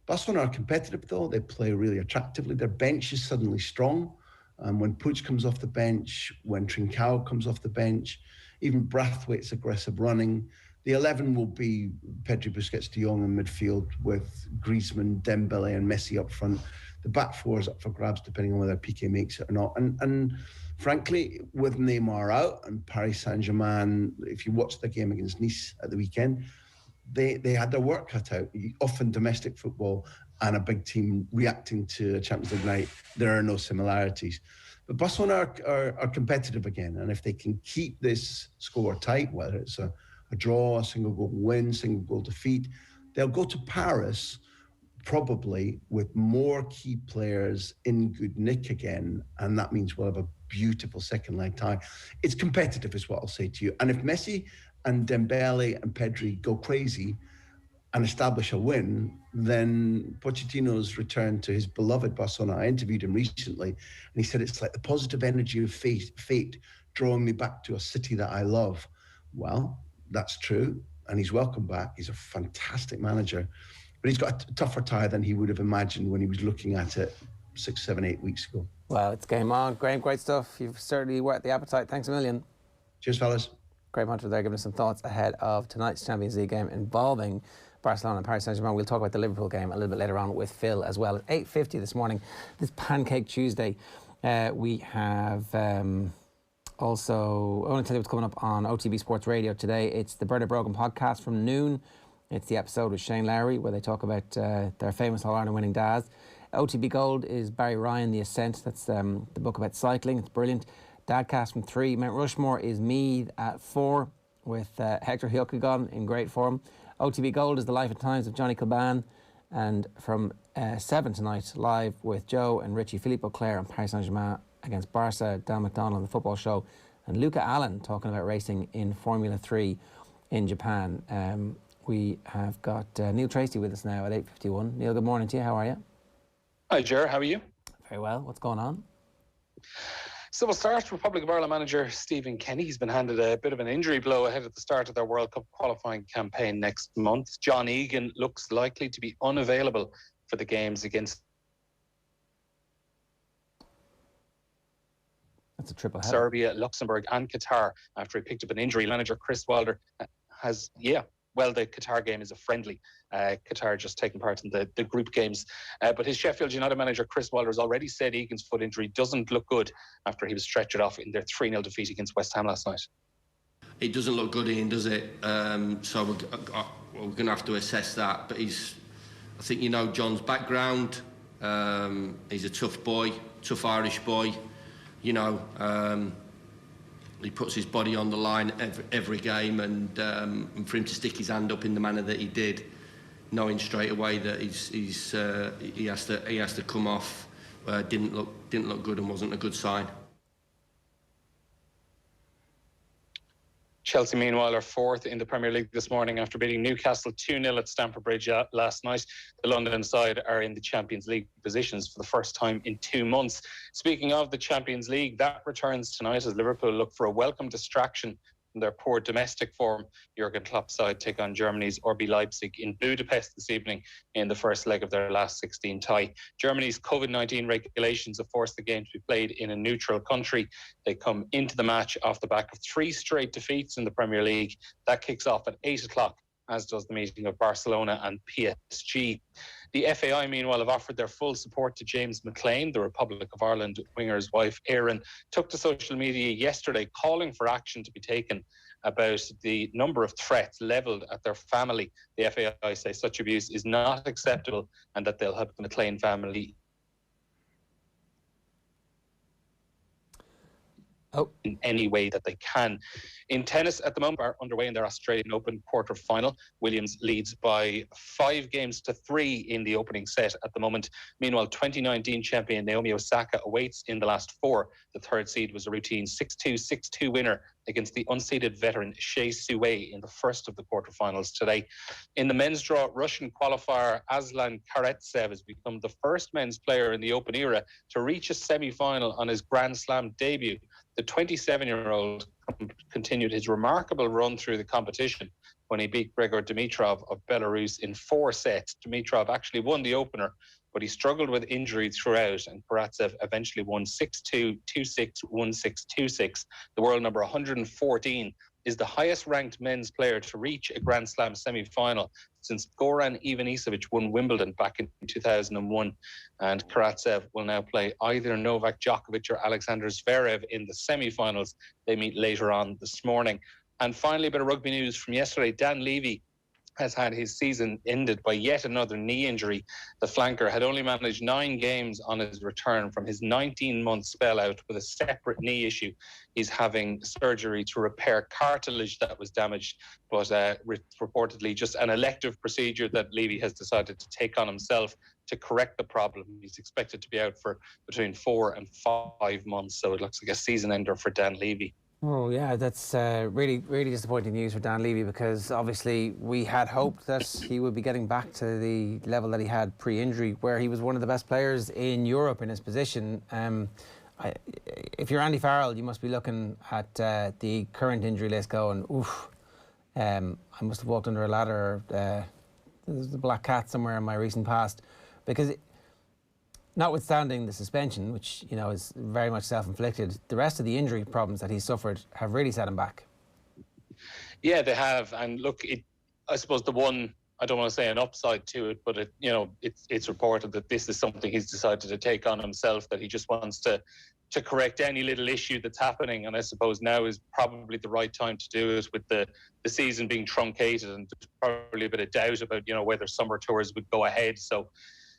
Barcelona are competitive though. They play really attractively. Their bench is suddenly strong. When Puig comes off the bench, when Trincao comes off the bench, even Braithwaite's aggressive running. The 11 will be Pedri, Busquets, De Jong in midfield with Griezmann, Dembele and Messi up front. The back four is up for grabs depending on whether Piqué makes it or not. And frankly, with Neymar out and Paris Saint-Germain, if you watch the game against Nice at the weekend, they had their work cut out. Often domestic football and a big team reacting to a Champions League night, there are no similarities. But Barcelona are competitive again, and if they can keep this score tight, whether it's a draw, a single goal win, single goal defeat, they'll go to Paris probably with more key players in good nick again, and that means we'll have a beautiful second leg tie. It's competitive is what I'll say to you. And if Messi and Dembele and Pedri go crazy and establish a win, then Pochettino's return to his beloved Barcelona. I interviewed him recently, and he said it's like the positive energy of fate drawing me back to a city that I love. Well, that's true, and he's welcome back. He's a fantastic manager, but he's got a tougher tie than he would have imagined when he was looking at it 6, 7, 8 weeks ago. Well, it's game on. Graham, great stuff. You've certainly whet the appetite. Thanks a million. Cheers, fellas. Graham Hunter there giving us some thoughts ahead of tonight's Champions League game involving Barcelona and Paris Saint-Germain. We'll talk about the Liverpool game a little bit later on with Phil as well. At 8:50 this morning, this Pancake Tuesday, we have also, I want to tell you what's coming up on OTB Sports Radio today. It's the Bernard Brogan podcast from noon. It's the episode with Shane Lowry where they talk about their famous All-Ireland winning dads. OTB Gold is Barry Ryan, The Ascent. That's the book about cycling. It's brilliant. Dadcast from 3. Mount Rushmore is Meath at 4 with Hector Hyokagon in great form. OTB Gold is The Life and Times of Johnny Kilban. And from 7 tonight, live with Joe and Richie, Philippe Auclair and Paris Saint-Germain against Barca, Dan McDonald, the football show. And Luca Allen talking about racing in Formula 3 in Japan. We have got Neil Treacy with us now at 8:51. Neil, good morning to you. How are you? Hi, Ger. How are you? Very well. What's going on? So we'll start. Republic of Ireland manager Stephen Kenny. He's been handed a bit of an injury blow ahead of the start of their World Cup qualifying campaign next month. John Egan looks likely to be unavailable for the games against That's a triple header. Serbia, Luxembourg and Qatar after he picked up an injury. Manager Chris Wilder has, the Qatar game is a friendly. Qatar just taking part in the group games. But his Sheffield United manager, Chris Wilder, has already said Egan's foot injury doesn't look good after he was stretchered off in their 3-0 defeat against West Ham last night. It doesn't look good, Ian, does it? So we're going to have to assess that. But I think you know John's background. He's a tough boy, tough Irish boy. You know, he puts his body on the line every game, and for him to stick his hand up in the manner that he did, knowing straight away that he has to come off, didn't look good and wasn't a good sign. Chelsea, meanwhile, are 4th in the Premier League this morning after beating Newcastle 2-0 at Stamford Bridge last night. The London side are in the Champions League positions for the first time in 2 months. Speaking of the Champions League, that returns tonight as Liverpool look for a welcome distraction from their poor domestic form. Jurgen Klopp's side take on Germany's RB Leipzig in Budapest this evening in the first leg of their last 16 tie. Germany's COVID-19 regulations have forced the game to be played in a neutral country. They come into the match off the back of 3 straight defeats in the Premier League. That kicks off at 8 o'clock, as does the meeting of Barcelona and PSG. The FAI, meanwhile, have offered their full support to James McLean. The Republic of Ireland winger's wife, Eoin, took to social media yesterday calling for action to be taken about the number of threats levelled at their family. The FAI say such abuse is not acceptable and that they'll help the McLean family in any way that they can. In tennis at the moment are underway in their Australian Open quarter-final. Williams leads by 5-3 in the opening set at the moment. Meanwhile, 2019 champion Naomi Osaka awaits in the last 4. The third seed was a routine 6-2, 6-2 winner against the unseeded veteran Shea Suwei in the first of the quarterfinals today. In the men's draw, Russian qualifier Aslan Karatsev has become the first men's player in the Open era to reach a semi-final on his Grand Slam debut. The 27-year-old continued his remarkable run through the competition when he beat Grigor Dimitrov of Belarus in 4 sets. Dimitrov actually won the opener, but he struggled with injury throughout, and Karatsev eventually won 6-2, 2-6, 1-6, 2-6. The world number 114 is the highest-ranked men's player to reach a Grand Slam semi-final since Goran Ivanisevic won Wimbledon back in 2001. And Karatsev will now play either Novak Djokovic or Alexander Zverev in the semi-finals. They meet later on this morning. And finally, a bit of rugby news from yesterday. Dan Levy has had his season ended by yet another knee injury. The flanker had only managed 9 games on his return from his 19-month spell out with a separate knee issue. He's having surgery to repair cartilage that was damaged, but reportedly just an elective procedure that Levy has decided to take on himself to correct the problem. He's expected to be out for between 4 and 5 months, so it looks like a season ender for Dan Levy. Oh yeah, that's really disappointing news for Dan Levy, because obviously we had hoped that he would be getting back to the level that he had pre-injury, where he was one of the best players in Europe in his position. If you're Andy Farrell, you must be looking at the current injury list going, oof, I must have walked under a ladder. There's the black cat somewhere in my recent past, because notwithstanding the suspension, which, you know, is very much self-inflicted, the rest of the injury problems that he's suffered have really set him back. Yeah, they have. And look, I suppose the one, I don't want to say an upside to it, but it's reported that this is something he's decided to take on himself, that he just wants to correct any little issue that's happening. And I suppose now is probably the right time to do it, with the season being truncated, and there's probably a bit of doubt about, whether summer tours would go ahead. So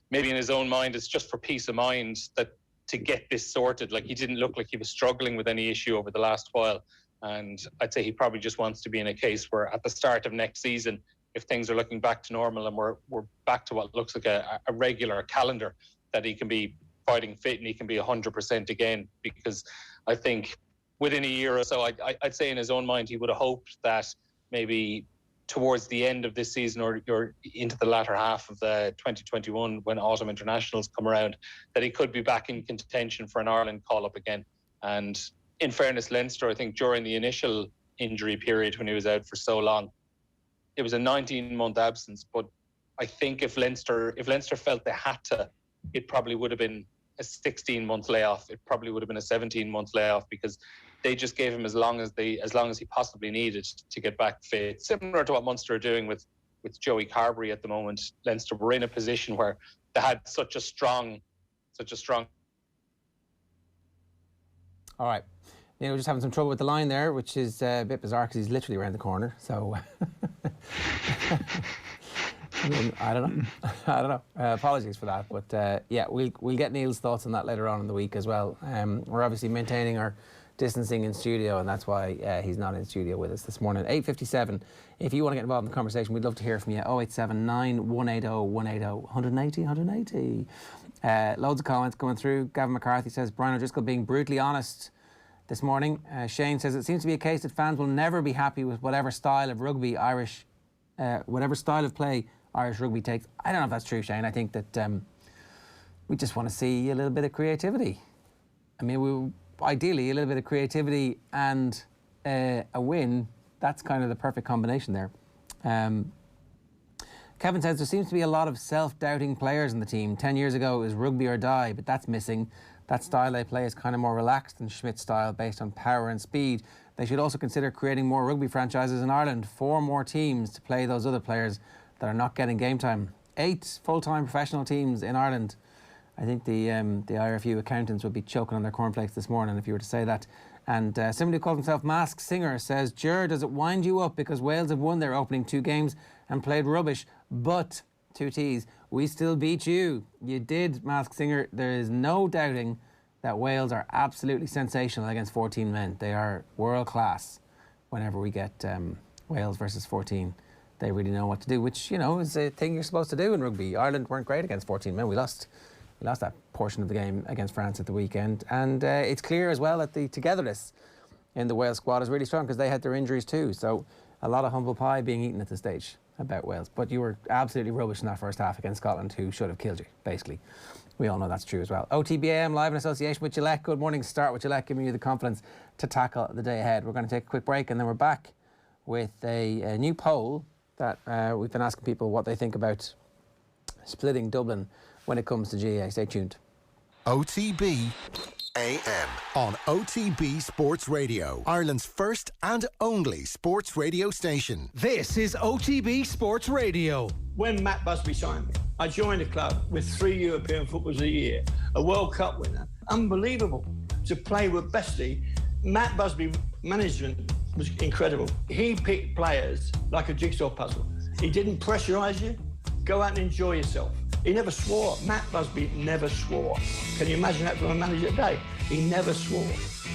maybe in his own mind, it's just for peace of mind that to get this sorted. Like, he didn't look like he was struggling with any issue over the last while. And I'd say he probably just wants to be in a case where at the start of next season, if things are looking back to normal and we're back to what looks like a regular calendar, that he can be fighting fit and he can be 100% again. Because I think within a year or so, I'd say in his own mind, he would have hoped that maybe towards the end of this season or into the latter half of the 2021, when autumn internationals come around, that he could be back in contention for an Ireland call-up again. And in fairness, Leinster, I think during the initial injury period when he was out for so long, it was a 19-month absence. But I think if Leinster felt they had to, it probably would have been a 16-month layoff. It probably would have been a 17-month layoff, because they just gave him as long as he possibly needed to get back fit. Similar to what Munster are doing with Joey Carberry at the moment. Leinster were in a position where they had such a strong. All right. We're just having some trouble with the line there, which is a bit bizarre because he's literally around the corner. So I don't know. Apologies for that. But we'll get Neil's thoughts on that later on in the week as well. We're obviously maintaining our distancing in studio, and that's why he's not in studio with us this morning. 8:57. If you want to get involved in the conversation, we'd love to hear from you. 0879 180 180 180. Loads of comments coming through. Gavin McCarthy says Brian O'Driscoll being brutally honest this morning. Shane says it seems to be a case that fans will never be happy with whatever style of play Irish rugby takes. I don't know if that's true, Shane. I think that we just want to see a little bit of creativity. I mean, ideally a little bit of creativity and a win. That's kind of the perfect combination there. Kevin says there seems to be a lot of self-doubting players in the team. 10 years ago it was rugby or die, but that's missing. That style they play is kind of more relaxed than Schmidt's style, based on power and speed. They should also consider creating more rugby franchises in Ireland, 4 more teams to play those other players that are not getting game time. 8 full-time professional teams in Ireland. I think the IRFU accountants would be choking on their cornflakes this morning if you were to say that. And somebody who called himself Mask Singer says, Ger, does it wind you up because Wales have won their opening 2 games and played rubbish, but, 2 T's, we still beat you. You did, Mask Singer. There is no doubting that Wales are absolutely sensational against 14 men. They are world class. Whenever we get Wales versus 14, they really know what to do, which, is a thing you're supposed to do in rugby. Ireland weren't great against 14 men. We lost that portion of the game against France at the weekend. And it's clear as well that the togetherness in the Wales squad is really strong, because they had their injuries too. So a lot of humble pie being eaten at this stage about Wales. But you were absolutely rubbish in that first half against Scotland, who should have killed you, basically. We all know that's true as well. OTB AM live in association with Gillette. Good morning. Start with Gillette, giving you the confidence to tackle the day ahead. We're going to take a quick break, and then we're back with a new poll that we've been asking people what they think about splitting Dublin when it comes to GAA. Stay tuned. OTB AM on OTB Sports Radio, Ireland's first and only sports radio station. This is OTB Sports Radio. When Matt Busby signed me, I joined a club with 3 European footballers a year, a World Cup winner. Unbelievable to play with Bestie. Matt Busby management was incredible. He picked players like a jigsaw puzzle. He didn't pressurise you. Go out and enjoy yourself. He never swore. Matt Busby never swore. Can you imagine that from a manager today? He never swore.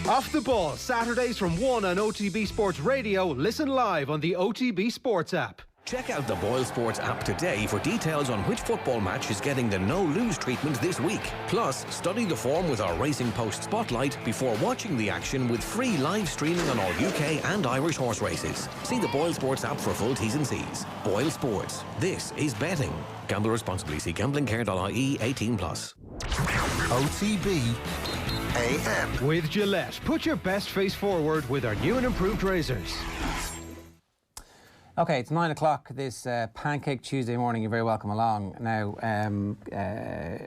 Off the Ball, Saturdays from 1 on OTB Sports Radio. Listen live on the OTB Sports app. Check out the Boyle Sports app today for details on which football match is getting the no-lose treatment this week. Plus, study the form with our Racing Post Spotlight before watching the action with free live streaming on all UK and Irish horse races. See the Boyle Sports app for full T's and C's. Boyle Sports. This is betting. Gamble responsibly. See gamblingcare.ie 18+. OTB AM. With Gillette, put your best face forward with our new and improved razors. Okay, it's 9 o'clock this Pancake Tuesday morning. You're very welcome along. Now,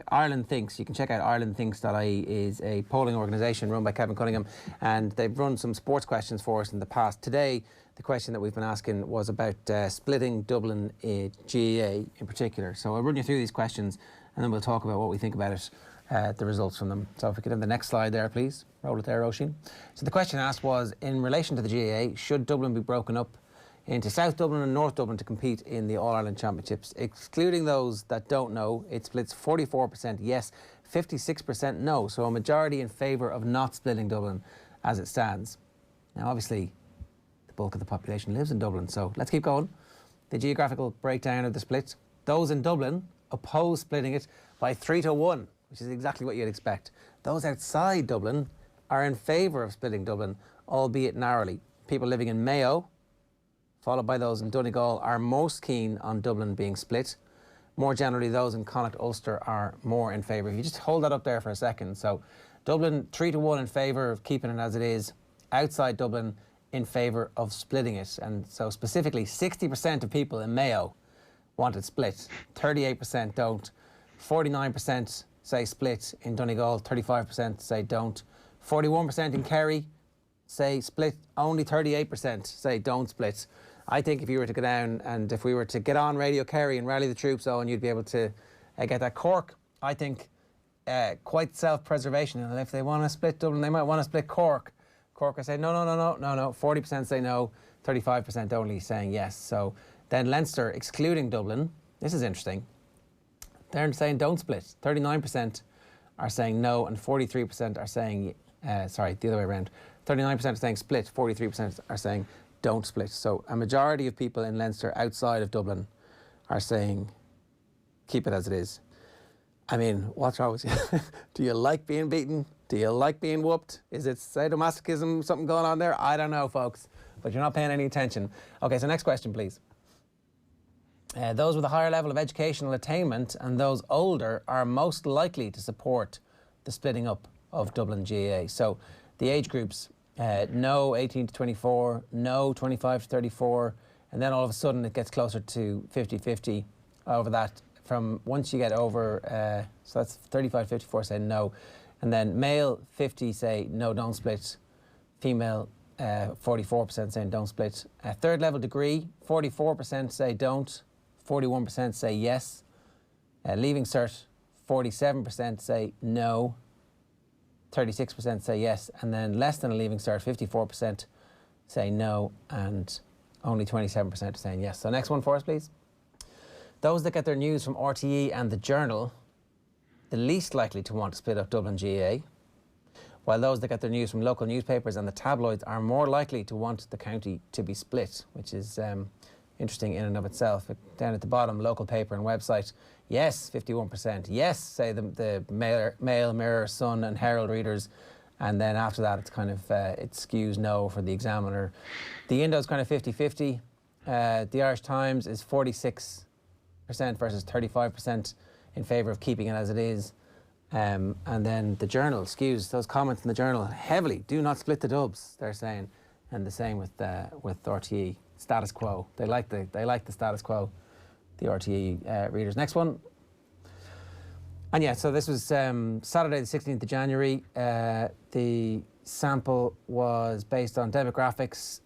Ireland Thinks, you can check out irelandthinks.ie, is a polling organisation run by Kevin Cunningham, and they've run some sports questions for us in the past. Today, the question that we've been asking was about splitting Dublin GAA in particular. So I'll run you through these questions and then we'll talk about what we think about it, the results from them. So if we could have the next slide there, please. Roll it there, Oisin. So the question asked was, in relation to the GAA, should Dublin be broken up into South Dublin and North Dublin to compete in the All-Ireland Championships? Excluding those that don't know, it splits 44% yes, 56% no. So a majority in favour of not splitting Dublin as it stands. Now, obviously, the bulk of the population lives in Dublin, so let's keep going. The geographical breakdown of the split. Those in Dublin oppose splitting it by 3-1, which is exactly what you'd expect. Those outside Dublin are in favour of splitting Dublin, albeit narrowly. People living in Mayo, followed by those in Donegal, are most keen on Dublin being split. More generally, those in Connacht, Ulster are more in favour. If you just hold that up there for a second. So Dublin 3-1 in favour of keeping it as it is. Outside Dublin in favour of splitting it. And so specifically 60% of people in Mayo want it split. 38% don't. 49% say split in Donegal. 35% say don't. 41% in Kerry say split. Only 38% say don't split. I think if you were to go down and if we were to get on Radio Kerry and rally the troops on, you'd be able to get that. Cork, I think, quite self-preservation. And if they want to split Dublin, they might want to split Cork. Cork are saying no. 40% say no, 35% only saying yes. So then Leinster, excluding Dublin, this is interesting. They're saying don't split. 39% are saying no and 43% are saying, the other way around. 39% are saying split, 43% are saying don't split. So a majority of people in Leinster outside of Dublin are saying keep it as it is. I mean, what's wrong with you? Do you like being beaten? Do you like being whooped? Is it sadomasochism, something going on there? I don't know, folks, but you're not paying any attention. Okay, so next question, please. Those with a higher level of educational attainment and those older are most likely to support the splitting up of Dublin GAA. So the age groups, no 18 to 24, no 25 to 34, and then all of a sudden it gets closer to 50-50 over that. From once you get over, so that's 35, 54 say no, and then male 50 say no, don't split, female 44% saying don't split. Third level degree, 44% say don't, 41% say yes. Leaving cert, 47% say no, 36% say yes, and then less than a leaving cert, 54% say no, and only 27% are saying yes. So next one for us, please. Those that get their news from RTE and the Journal, the least likely to want to split up Dublin GAA, while those that get their news from local newspapers and the tabloids are more likely to want the county to be split, which is interesting in and of itself. Down at the bottom, local paper and website, yes, 51%. Yes, say the Mail, Mirror, Sun and Herald readers. And then after that, it's kind of, it skews no for the Examiner. The Indo's kind of 50-50. The Irish Times is 46% versus 35% in favour of keeping it as it is. And then the Journal skews those comments in the Journal heavily. Do not split the Dubs, they're saying. And the same with RTE. Status quo. They like the status quo, the RTE readers. Next one. And yeah, so this was Saturday the 16th of January. The sample was based on demographics,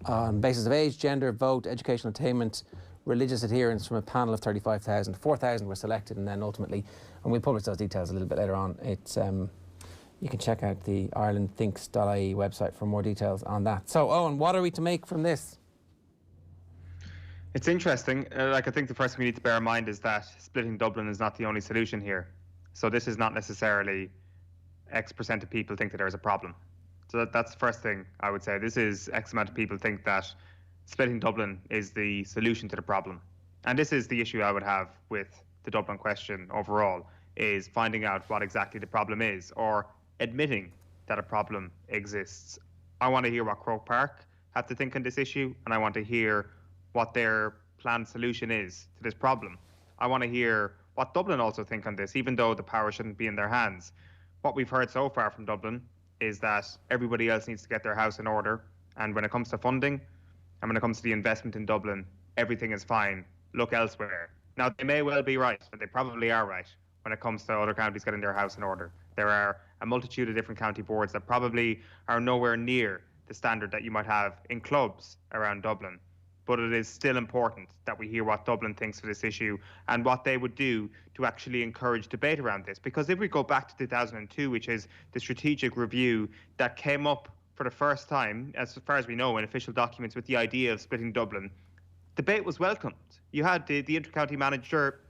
on basis of age, gender, vote, educational attainment, religious adherence from a panel of 35,000. 4,000 were selected, and then ultimately, and we'll publish those details a little bit later on. It's you can check out the irelandthinks.ie website for more details on that. So, Eoin, what are we to make from this? It's interesting. I think the first thing we need to bear in mind is that splitting Dublin is not the only solution here. So this is not necessarily X% of people think that there's a problem. So that's the first thing I would say. This is X amount of people think that splitting Dublin is the solution to the problem. And this is the issue I would have with the Dublin question overall, is finding out what exactly the problem is, or admitting that a problem exists. I want to hear what Croke Park have to think on this issue, and I want to hear what their planned solution is to this problem. I want to hear what Dublin also think on this, even though the power shouldn't be in their hands. What we've heard so far from Dublin is that everybody else needs to get their house in order, and when it comes to funding and when it comes to the investment in Dublin, everything is fine. Look elsewhere. Now, they may well be right, but they probably are right when it comes to other counties getting their house in order. There are a multitude of different county boards that probably are nowhere near the standard that you might have in clubs around Dublin. But it is still important that we hear what Dublin thinks of this issue and what they would do to actually encourage debate around this. Because if we go back to 2002, which is the strategic review that came up for the first time, as far as we know, in official documents with the idea of splitting Dublin, debate was welcomed. You had the inter-county manager,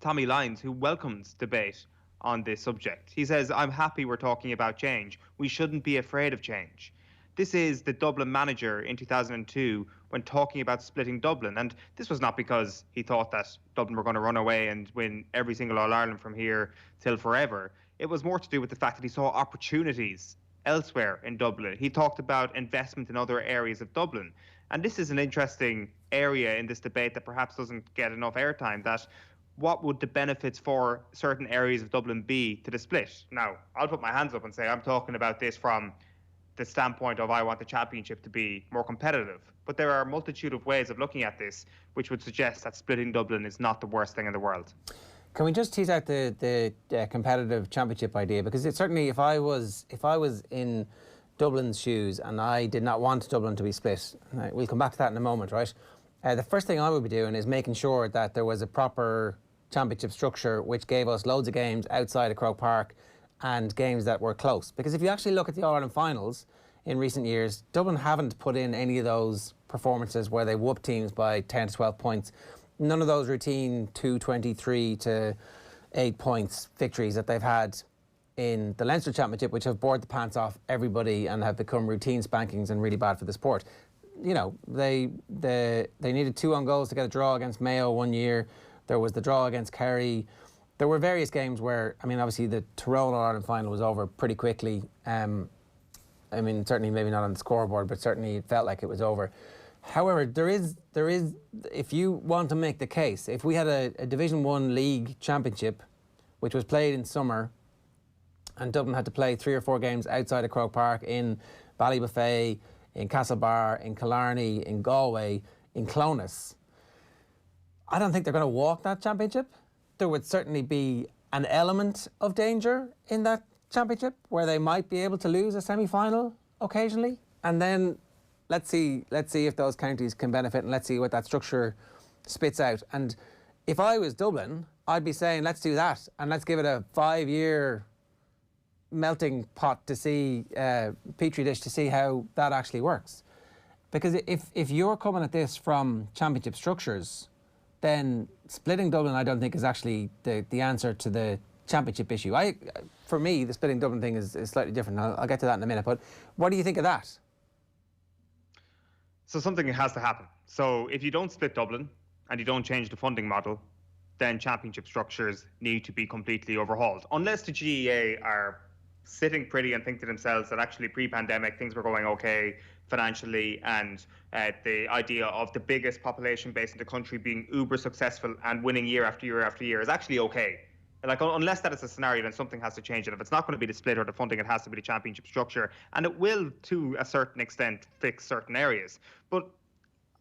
Tommy Lyons, who welcomes debate on this subject. He says, I'm happy we're talking about change. We shouldn't be afraid of change. This is the Dublin manager in 2002 when talking about splitting Dublin. And this was not because he thought that Dublin were going to run away and win every single All-Ireland from here till forever. It was more to do with the fact that he saw opportunities elsewhere in Dublin. He talked about investment in other areas of Dublin. And this is an interesting area in this debate that perhaps doesn't get enough airtime, that what would the benefits for certain areas of Dublin be to the split? Now, I'll put my hands up and say I'm talking about this from the standpoint of I want the championship to be more competitive. But there are a multitude of ways of looking at this which would suggest that splitting Dublin is not the worst thing in the world. Can we just tease out the competitive championship idea? Because it's certainly, if I was in Dublin's shoes and I did not want Dublin to be split, we'll come back to that in a moment, right? The first thing I would be doing is making sure that there was a proper championship structure which gave us loads of games outside of Croke Park and games that were close. Because if you actually look at the All-Ireland finals in recent years, Dublin haven't put in any of those performances where they whoop teams by 10 to 12 points. None of those routine 2-23 to 8 points victories that they've had in the Leinster Championship, which have bored the pants off everybody and have become routine spankings and really bad for the sport. You know, they needed 2 on goals to get a draw against Mayo one year. There was the draw against Kerry. There were various games where, I mean, obviously the Tyrone All-Ireland final was over pretty quickly. I mean, certainly maybe not on the scoreboard, but certainly it felt like it was over. However, there is, if you want to make the case, if we had a Division 1 league championship, which was played in summer, and Dublin had to play 3 or 4 games outside of Croke Park, in Ballybuffet, in Castlebar, in Killarney, in Galway, in Clones, I don't think they're going to walk that championship. There would certainly be an element of danger in that championship where they might be able to lose a semi-final occasionally. And then let's see if those counties can benefit, and let's see what that structure spits out. And if I was Dublin, I'd be saying, let's do that, and let's give it a 5-year melting pot to see, petri dish to see how that actually works. Because if you're coming at this from championship structures, then splitting Dublin, I don't think, is actually the answer to the championship issue. For me, the splitting Dublin thing is slightly different. I'll get to that in a minute. But what do you think of that? So something has to happen. So if you don't split Dublin and you don't change the funding model, then championship structures need to be completely overhauled. Unless the GAA are sitting pretty and think to themselves that actually pre-pandemic things were going okay financially, and the idea of the biggest population base in the country being uber successful and winning year after year after year is actually okay. Like, unless that is a scenario, then something has to change. And if it's not going to be the split or the funding, it has to be the championship structure. And it will, to a certain extent, fix certain areas. But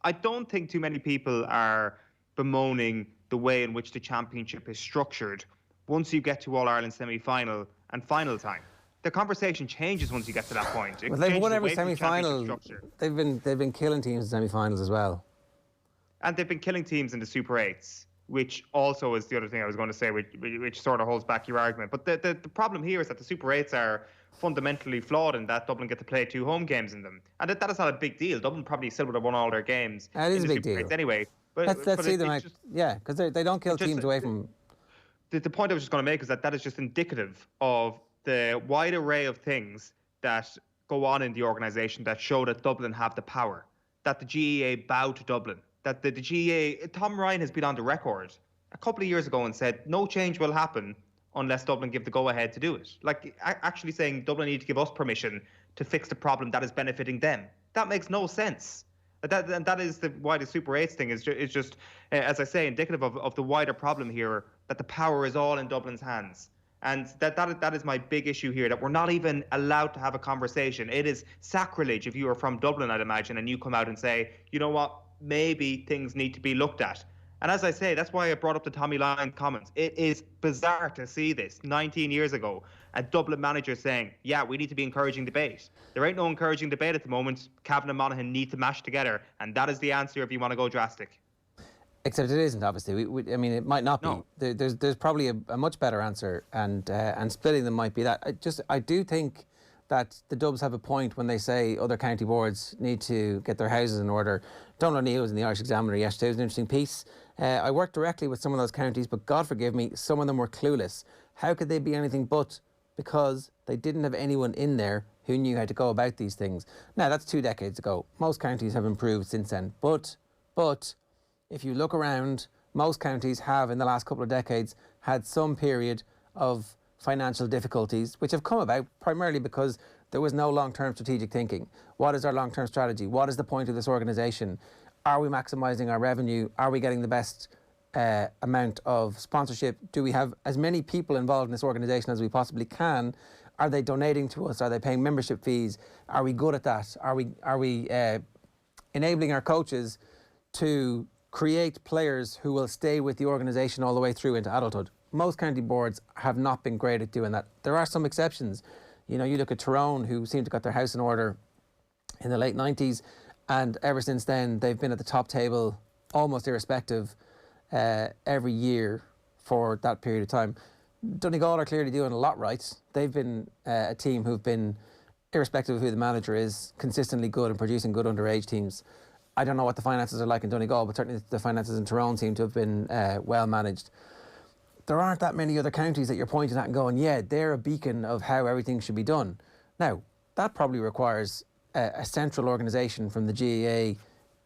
I don't think too many people are bemoaning the way in which the championship is structured once you get to All-Ireland semi-final and final time. The conversation changes once you get to that point. Well, they've won every semi-final. They've been killing teams in semi-finals as well. And they've been killing teams in the Super 8s, which also is the other thing I was going to say, which sort of holds back your argument. But the problem here is that the Super 8s are fundamentally flawed in that Dublin get to play 2 home games in them. And that is not a big deal. Dublin probably still would have won all their games. It is a big deal. Anyway. But let's see them out. Yeah, because they don't kill teams away from... The point I was just going to make is that is just indicative of the wide array of things that go on in the organisation that show that Dublin have the power, that the GAA bow to Dublin, that the GAA... Tom Ryan has been on the record a couple of years ago and said no change will happen unless Dublin give the go-ahead to do it. Like, actually saying Dublin need to give us permission to fix the problem that is benefiting them. That makes no sense. That is why the Super 8s thing is just, as I say, indicative of the wider problem here, that the power is all in Dublin's hands. And that is my big issue here, that we're not even allowed to have a conversation. It is sacrilege if you are from Dublin, I'd imagine, and you come out and say, you know what, maybe things need to be looked at. And as I say, that's why I brought up the Tommy Lyons comments. It is bizarre to see this 19 years ago, a Dublin manager saying, yeah, we need to be encouraging debate. There ain't no encouraging debate at the moment. Cavan and Monaghan need to mash together, and that is the answer if you want to go drastic. Except it isn't, obviously. I mean, it might not be. There's probably a much better answer, and splitting them might be that. I do think that the Dubs have a point when they say other county boards need to get their houses in order. Donal O'Neill was in the Irish Examiner yesterday. It was an interesting piece. I worked directly with some of those counties, but God forgive me, some of them were clueless. How could they be anything but? Because they didn't have anyone in there who knew how to go about these things. Now, that's 2 decades ago. Most counties have improved since then. But if you look around, most counties have, in the last couple of decades, had some period of financial difficulties, which have come about primarily because there was no long-term strategic thinking. What is our long-term strategy? What is the point of this organisation? Are we maximising our revenue? Are we getting the best amount of sponsorship? Do we have as many people involved in this organisation as we possibly can? Are they donating to us? Are they paying membership fees? Are we good at that? Are we enabling our coaches to create players who will stay with the organisation all the way through into adulthood? Most county boards have not been great at doing that. There are some exceptions. You know, you look at Tyrone, who seemed to got their house in order in the late 90s, and ever since then they've been at the top table almost irrespective every year for that period of time. Donegal are clearly doing a lot right. They've been a team who've been, irrespective of who the manager is, consistently good and producing good underage teams. I don't know what the finances are like in Donegal, but certainly the finances in Tyrone seem to have been well managed. There aren't that many other counties that you're pointing at and going, yeah, they're a beacon of how everything should be done. Now, that probably requires a central organisation from the GAA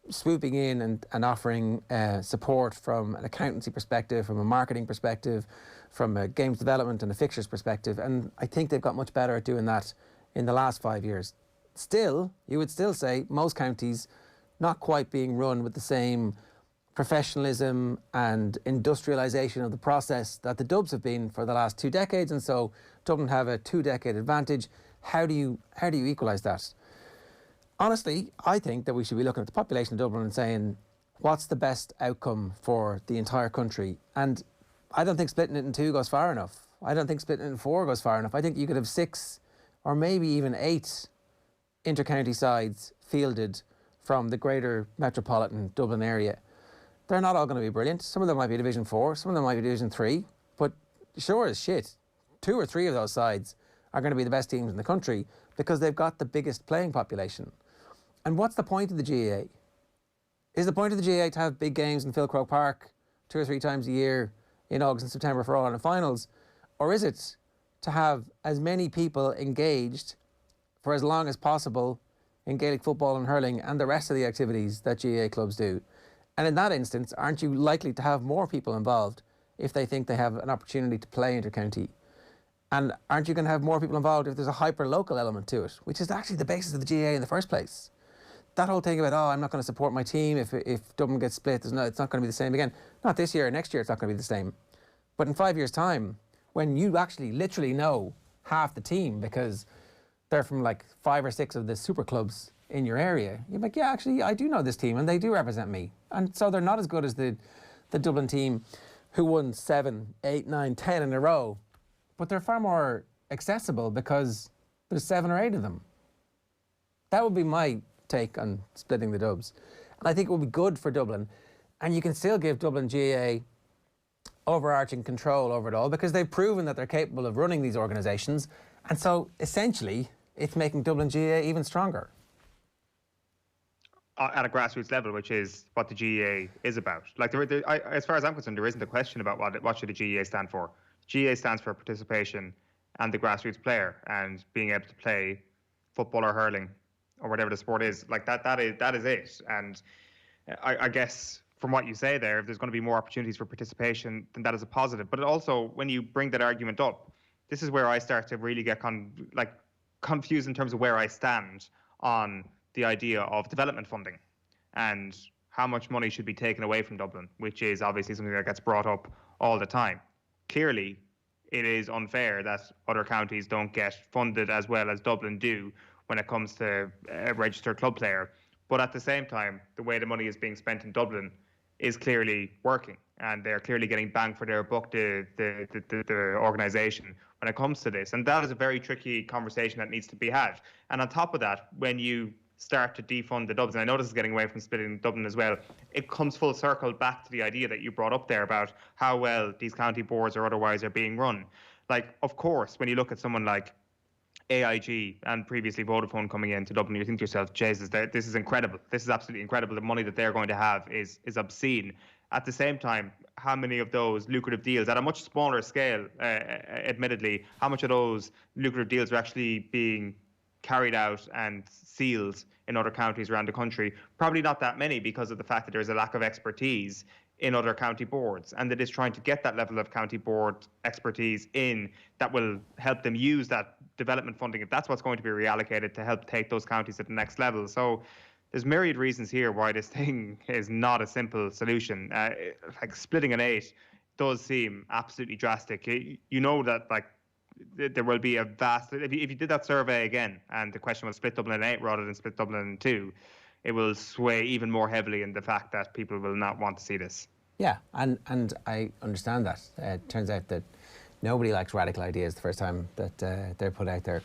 swooping in and offering support from an accountancy perspective, from a marketing perspective, from a games development and a fixtures perspective. And I think they've got much better at doing that in the last 5 years. Still, you would still say most counties not quite being run with the same professionalism and industrialisation of the process that the Dubs have been for the last 2 decades, and so Dublin have a 2-decade advantage. How do you equalise that? Honestly, I think that we should be looking at the population of Dublin and saying, what's the best outcome for the entire country? And I don't think splitting it in 2 goes far enough. I don't think splitting it in 4 goes far enough. I think you could have 6 or maybe even 8 inter-county sides fielded from the greater metropolitan Dublin area. They're not all going to be brilliant. Some of them might be Division 4, some of them might be Division 3, but sure as shit, 2 or 3 of those sides are going to be the best teams in the country because they've got the biggest playing population. And what's the point of the GAA? Is the point of the GAA to have big games in Phil Croke Park 2 or 3 times a year in August and September for All-Ireland finals? Or is it to have as many people engaged for as long as possible in Gaelic football and hurling and the rest of the activities that GAA clubs do? And in that instance, aren't you likely to have more people involved if they think they have an opportunity to play inter-county? And aren't you going to have more people involved if there's a hyper-local element to it, which is actually the basis of the GAA in the first place? That whole thing about, I'm not going to support my team if Dublin gets split, it's not going to be the same again. Not this year, next year it's not going to be the same. But in 5 years' time, when you actually literally know half the team because they're from like 5 or 6 of the super clubs in your area, you're like, yeah, actually, I do know this team and they do represent me. And so they're not as good as the the Dublin team who won 7, 8, 9, 10 in a row, but they're far more accessible because there's 7 or 8 of them. That would be my take on splitting the Dubs. And I think it would be good for Dublin. And you can still give Dublin GAA overarching control over it all because they've proven that they're capable of running these organisations. And so, essentially, it's making Dublin GAA even stronger. At a grassroots level, which is what the GAA is about. Like, as far as I'm concerned, there isn't a question about what should the GAA stand for. GAA stands for participation and the grassroots player and being able to play football or hurling or whatever the sport is. Like, that is it. And I guess from what you say there, if there's going to be more opportunities for participation, then that is a positive. But also, when you bring that argument up, this is where I start to really get confused in terms of where I stand on the idea of development funding and how much money should be taken away from Dublin, which is obviously something that gets brought up all the time. Clearly, it is unfair that other counties don't get funded as well as Dublin do when it comes to a registered club player. But at the same time, the way the money is being spent in Dublin is clearly working, and they're clearly getting bang for their buck, the organisation, when it comes to this. And that is a very tricky conversation that needs to be had. And on top of that, when you start to defund the Dubs, and I know this is getting away from splitting Dublin as well, it comes full circle back to the idea that you brought up there about how well these county boards or otherwise are being run. Like, of course, when you look at someone like AIG and previously Vodafone coming into Dublin, you think to yourself, Jesus, this is incredible. This is absolutely incredible. The money that they're going to have is obscene. At the same time, how many of those lucrative deals, at a much smaller scale, admittedly, how much of those lucrative deals are actually being carried out and sealed in other counties around the country? Probably not that many, because of the fact that there's a lack of expertise in other county boards, and it is trying to get that level of county board expertise in that will help them use that development funding, if that's what's going to be reallocated to help take those counties to the next level. So there's myriad reasons here why this thing is not a simple solution. Like, splitting an 8 does seem absolutely drastic. You know that, like, there will be a vast... If you did that survey again, and the question was split Dublin in 8 rather than split Dublin in 2, it will sway even more heavily in the fact that people will not want to see this. Yeah, and I understand that. It turns out that nobody likes radical ideas the first time that they're put out there.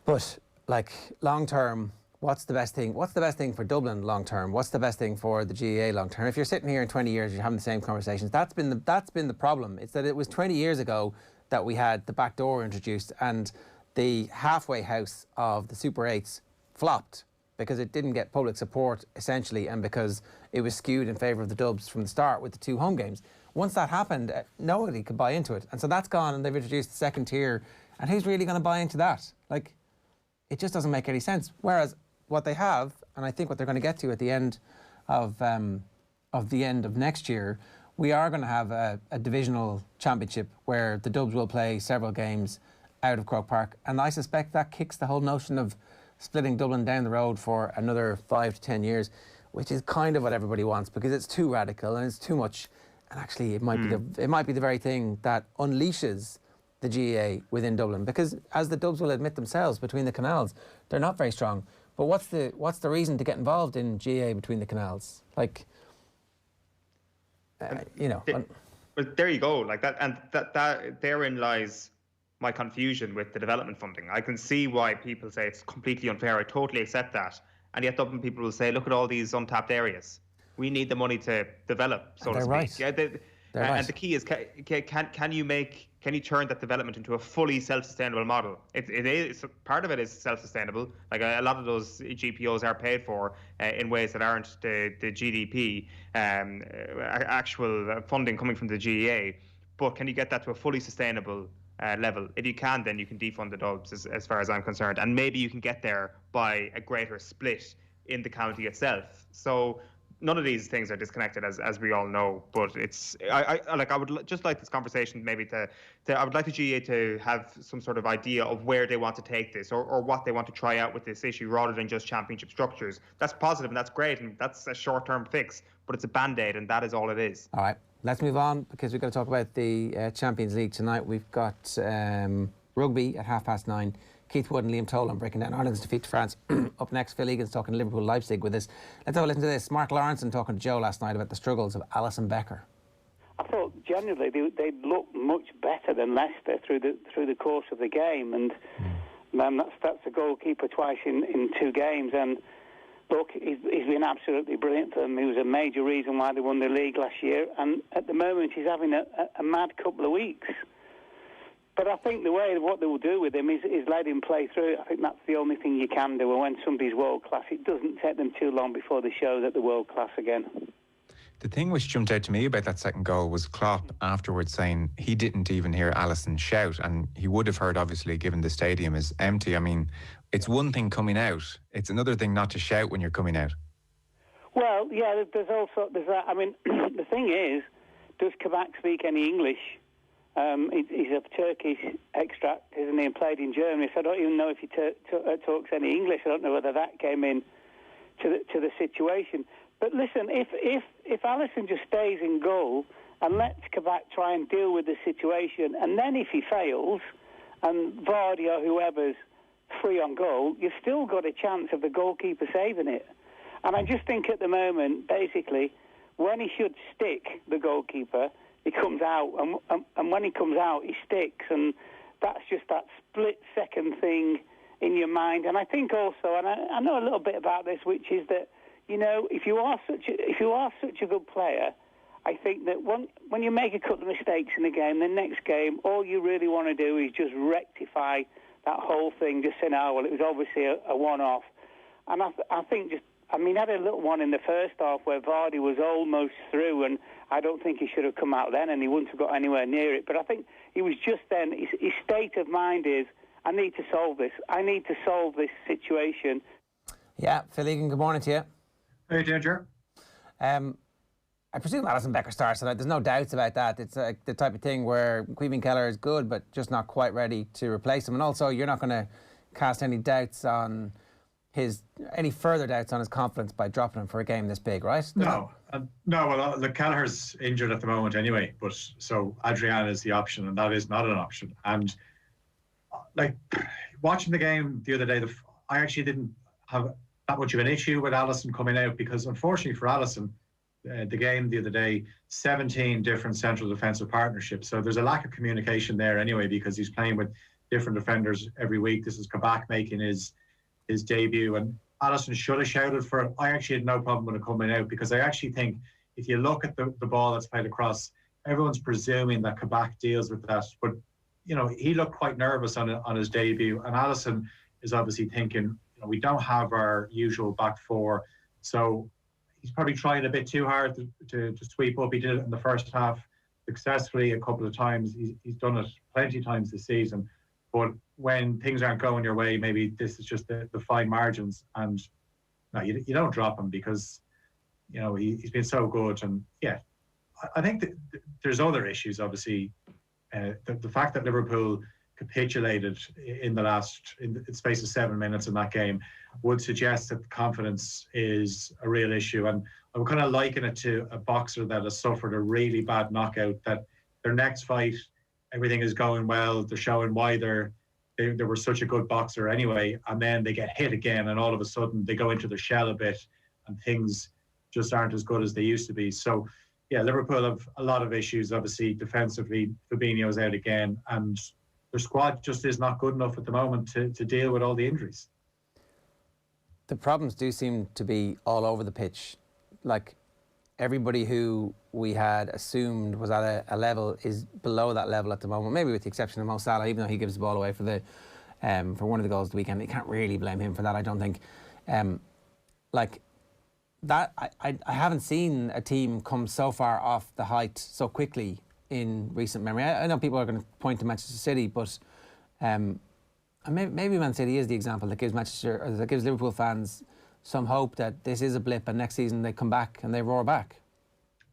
But, like, long term, what's the best thing? What's the best thing for Dublin long term? What's the best thing for the GAA long term? If you're sitting here in 20 years, you're having the same conversations. That's been the problem. It's that it was 20 years ago that we had the back door introduced, and the halfway house of the Super 8s flopped because it didn't get public support, essentially, and because it was skewed in favour of the Dubs from the start with the 2 home games. Once that happened, nobody could buy into it. And so that's gone, and they've introduced the second tier. And who's really going to buy into that? Like, it just doesn't make any sense. Whereas what they have, and I think what they're going to get to at the end of next year, we are going to have a divisional championship where the Dubs will play several games out of Croke Park. And I suspect that kicks the whole notion of splitting Dublin down the road for another 5 to 10 years, which is kind of what everybody wants, because it's too radical and it's too much. And actually, it might be the very thing that unleashes the GAA within Dublin, because as the Dubs will admit themselves, between the canals, they're not very strong. But what's the reason to get involved in GAA between the canals? Like, But there you go, like that, and that therein lies my confusion with the development funding. I can see why people say it's completely unfair. I totally accept that. And yet Dublin people will say, look at all these untapped areas. We need the money to develop, so to speak. Right. Yeah, right. And the key is, can you turn that development into a fully self-sustainable model? It is, part of it is self-sustainable. Like, a lot of those GPOs are paid for in ways that aren't the GDP, actual funding coming from the GAA. But can you get that to a fully sustainable level? If you can, then you can defund the Dubs, as far as I'm concerned. And maybe you can get there by a greater split in the county itself. So none of these things are disconnected, as we all know. But it's I would just like this conversation maybe I would like the GAA to have some sort of idea of where they want to take this, or what they want to try out with this issue, rather than just championship structures. That's positive and that's great, and that's a short-term fix, but it's a band-aid, and that is all it is. All right, let's move on, because we've got to talk about the Champions League tonight. We've got rugby at 9:30. Keith Wood and Liam Tolan breaking down Ireland's defeat to France. Up next, Phil Egan's talking Liverpool Leipzig with us. Let's have a listen to this. Mark Lawrenson talking to Joe last night about the struggles of Alisson Becker. I thought generally they looked much better than Leicester through the course of the game, and that's the goalkeeper twice in 2 games. And look, he's been absolutely brilliant for them. He was a major reason why they won the league last year, and at the moment he's having a mad couple of weeks. But I think what they will do with him is let him play through it. I think that's the only thing you can do. And when somebody's world class, it doesn't take them too long before they show that they're world class again. The thing which jumped out to me about that second goal was Klopp afterwards saying he didn't even hear Alisson shout, and he would have heard, obviously, given the stadium is empty. I mean, it's one thing coming out, it's another thing not to shout when you're coming out. Well, yeah, there's that. I mean, the thing is, does Kabak speak any English? He's of Turkish extract, isn't he, and played in Germany, so I don't even know if he talks any English. I don't know whether that came in to the situation. But listen, if Alisson just stays in goal and lets Kabak try and deal with the situation, and then if he fails, and Vardy or whoever's free on goal, you've still got a chance of the goalkeeper saving it. And I just think at the moment, basically, when he should stick the goalkeeper, he comes out, and when he comes out, he sticks, and that's just that split-second thing in your mind. And I think also, and I know a little bit about this, which is that, you know, if you are such a good player, I think that when you make a couple of mistakes in the game, the next game, all you really want to do is just rectify that whole thing. Just say, "Oh, well, it was obviously a one-off." And I think I had a little one in the first half where Vardy was almost through, and I don't think he should have come out then, and he wouldn't have got anywhere near it. But I think he was just then. His state of mind is, I need to solve this. I need to solve this situation. Yeah, Phil Egan, good morning to you. How you doing, Ger? I presume Alisson Becker starts tonight. There's no doubts about that. It's like the type of thing where Queven Keller is good, but just not quite ready to replace him. And also, you're not going to cast any further doubts on his confidence by dropping him for a game this big, right? No. Well, Kelleher's injured at the moment anyway, but so Adrian is the option, and that is not an option. And like watching the game the other day, I actually didn't have that much of an issue with Alisson coming out, because unfortunately for Alisson, the game the other day, 17 different central defensive partnerships. So there's a lack of communication there anyway, because he's playing with different defenders every week. This is Kabak making his debut, and Alisson should have shouted for it. I actually had no problem with it coming out, because I actually think if you look at the ball that's played across, everyone's presuming that Kabak deals with that. But, you know, he looked quite nervous on his debut, and Alisson is obviously thinking, you know, we don't have our usual back four, so he's probably trying a bit too hard to sweep up. He did it in the first half successfully a couple of times. He's done it plenty of times this season. But when things aren't going your way, maybe this is just the fine margins. And no, you don't drop him, because, you know, he's been so good. And yeah, I think that there's other issues, obviously. The fact that Liverpool capitulated in the space of 7 minutes in that game would suggest that confidence is a real issue. And I would kind of liken it to a boxer that has suffered a really bad knockout, that their next fight, everything is going well, they're showing why they were such a good boxer anyway, and then they get hit again, and all of a sudden they go into their shell a bit, and things just aren't as good as they used to be. So yeah, Liverpool have a lot of issues, obviously. Defensively, Fabinho's out again, and their squad just is not good enough at the moment to deal with all the injuries. The problems do seem to be all over the pitch. Like, everybody who we had assumed was at a level is below that level at the moment, maybe with the exception of Mo Salah, even though he gives the ball away for one of the goals of the weekend. You can't really blame him for that, I don't think. Like that, I haven't seen a team come so far off the height so quickly in recent memory. I know people are going to point to Manchester City, but maybe Man City is the example that gives Liverpool fans some hope that this is a blip, and next season they come back and they roar back.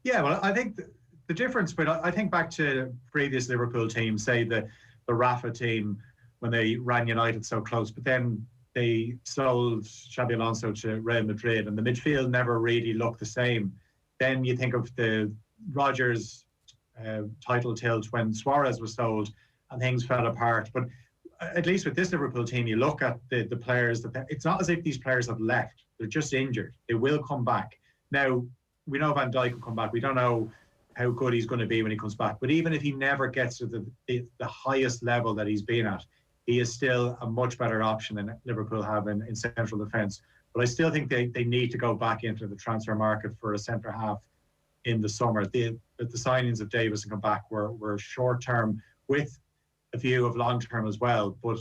Yeah, well, I think the difference, but I think back to previous Liverpool teams, say the Rafa team, when they ran United so close, but then they sold Xabi Alonso to Real Madrid, and the midfield never really looked the same. Then you think of the Rodgers title tilt when Suarez was sold, and things fell apart. But at least with this Liverpool team, you look at the players, it's not as if these players have left. They're just injured. They will come back. Now, we know Van Dijk will come back. We don't know how good he's going to be when he comes back. But even if he never gets to the highest level that he's been at, he is still a much better option than Liverpool have in central defence. But I still think they need to go back into the transfer market for a centre half in the summer. The signings of Davis and come back were short term with a view of long term as well. But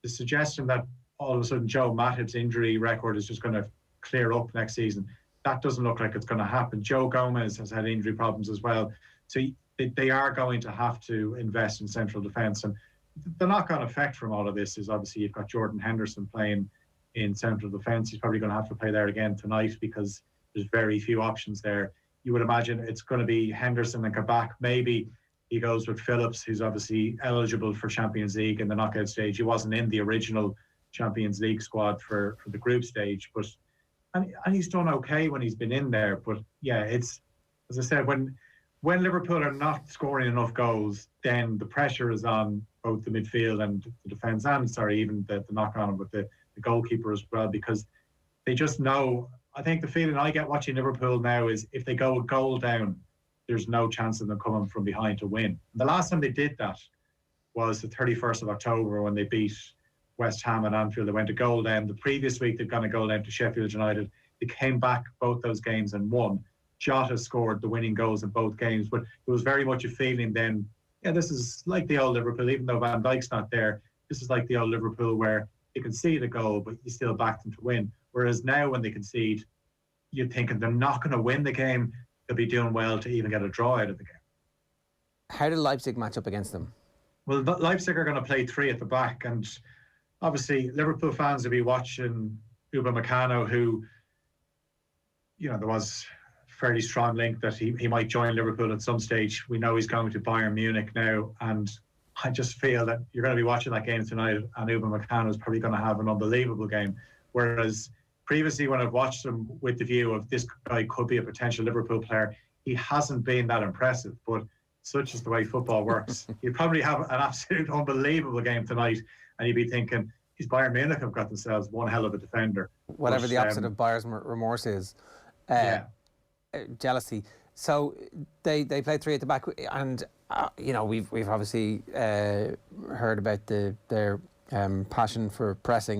the suggestion that all of a sudden Joe Matip's injury record is just going to clear up next season, that doesn't look like it's going to happen. Joe Gomez has had injury problems as well. So they are going to have to invest in central defence. And the knock-on effect from all of this is obviously you've got Jordan Henderson playing in central defence. He's probably going to have to play there again tonight because there's very few options there. You would imagine it's going to be Henderson and Kabak. Maybe he goes with Phillips, who's obviously eligible for Champions League in the knockout stage. He wasn't in the original Champions League squad for the group stage, but and he's done okay when he's been in there. But yeah, it's, as I said, when Liverpool are not scoring enough goals, then the pressure is on both the midfield and the defence, and even the knock-on with the goalkeeper as well, because they just know. I think the feeling I get watching Liverpool now is if they go a goal down, there's no chance of them coming from behind to win. And the last time they did that was the 31st of October when they beat West Ham at Anfield. They went a goal down. The previous week they'd gone a goal down to Sheffield United. They came back both those games and won. Jota scored the winning goals in both games, but it was very much a feeling then, yeah, this is like the old Liverpool, even though Van Dijk's not there. This is like the old Liverpool where you concede a goal, but you still back them to win. Whereas now when they concede, you're thinking they're not going to win the game. They'll be doing well to even get a draw out of the game. How did Leipzig match up against them? Well, Leipzig are going to play three at the back, and obviously Liverpool fans will be watching Upamecano, who, you know, there was a fairly strong link that he might join Liverpool at some stage. We know he's going to Bayern Munich now, and I just feel that you're going to be watching that game tonight, and Upamecano is probably going to have an unbelievable game. Whereas previously, when I've watched him with the view of this guy could be a potential Liverpool player, he hasn't been that impressive. But such is the way football works. He'd probably have an absolute unbelievable game tonight, and you'd be thinking, these Bayern Munich have got themselves one hell of a defender. Whatever the opposite of buyer's remorse is. Jealousy. So they played three at the back, and you know, we've obviously heard about their passion for pressing.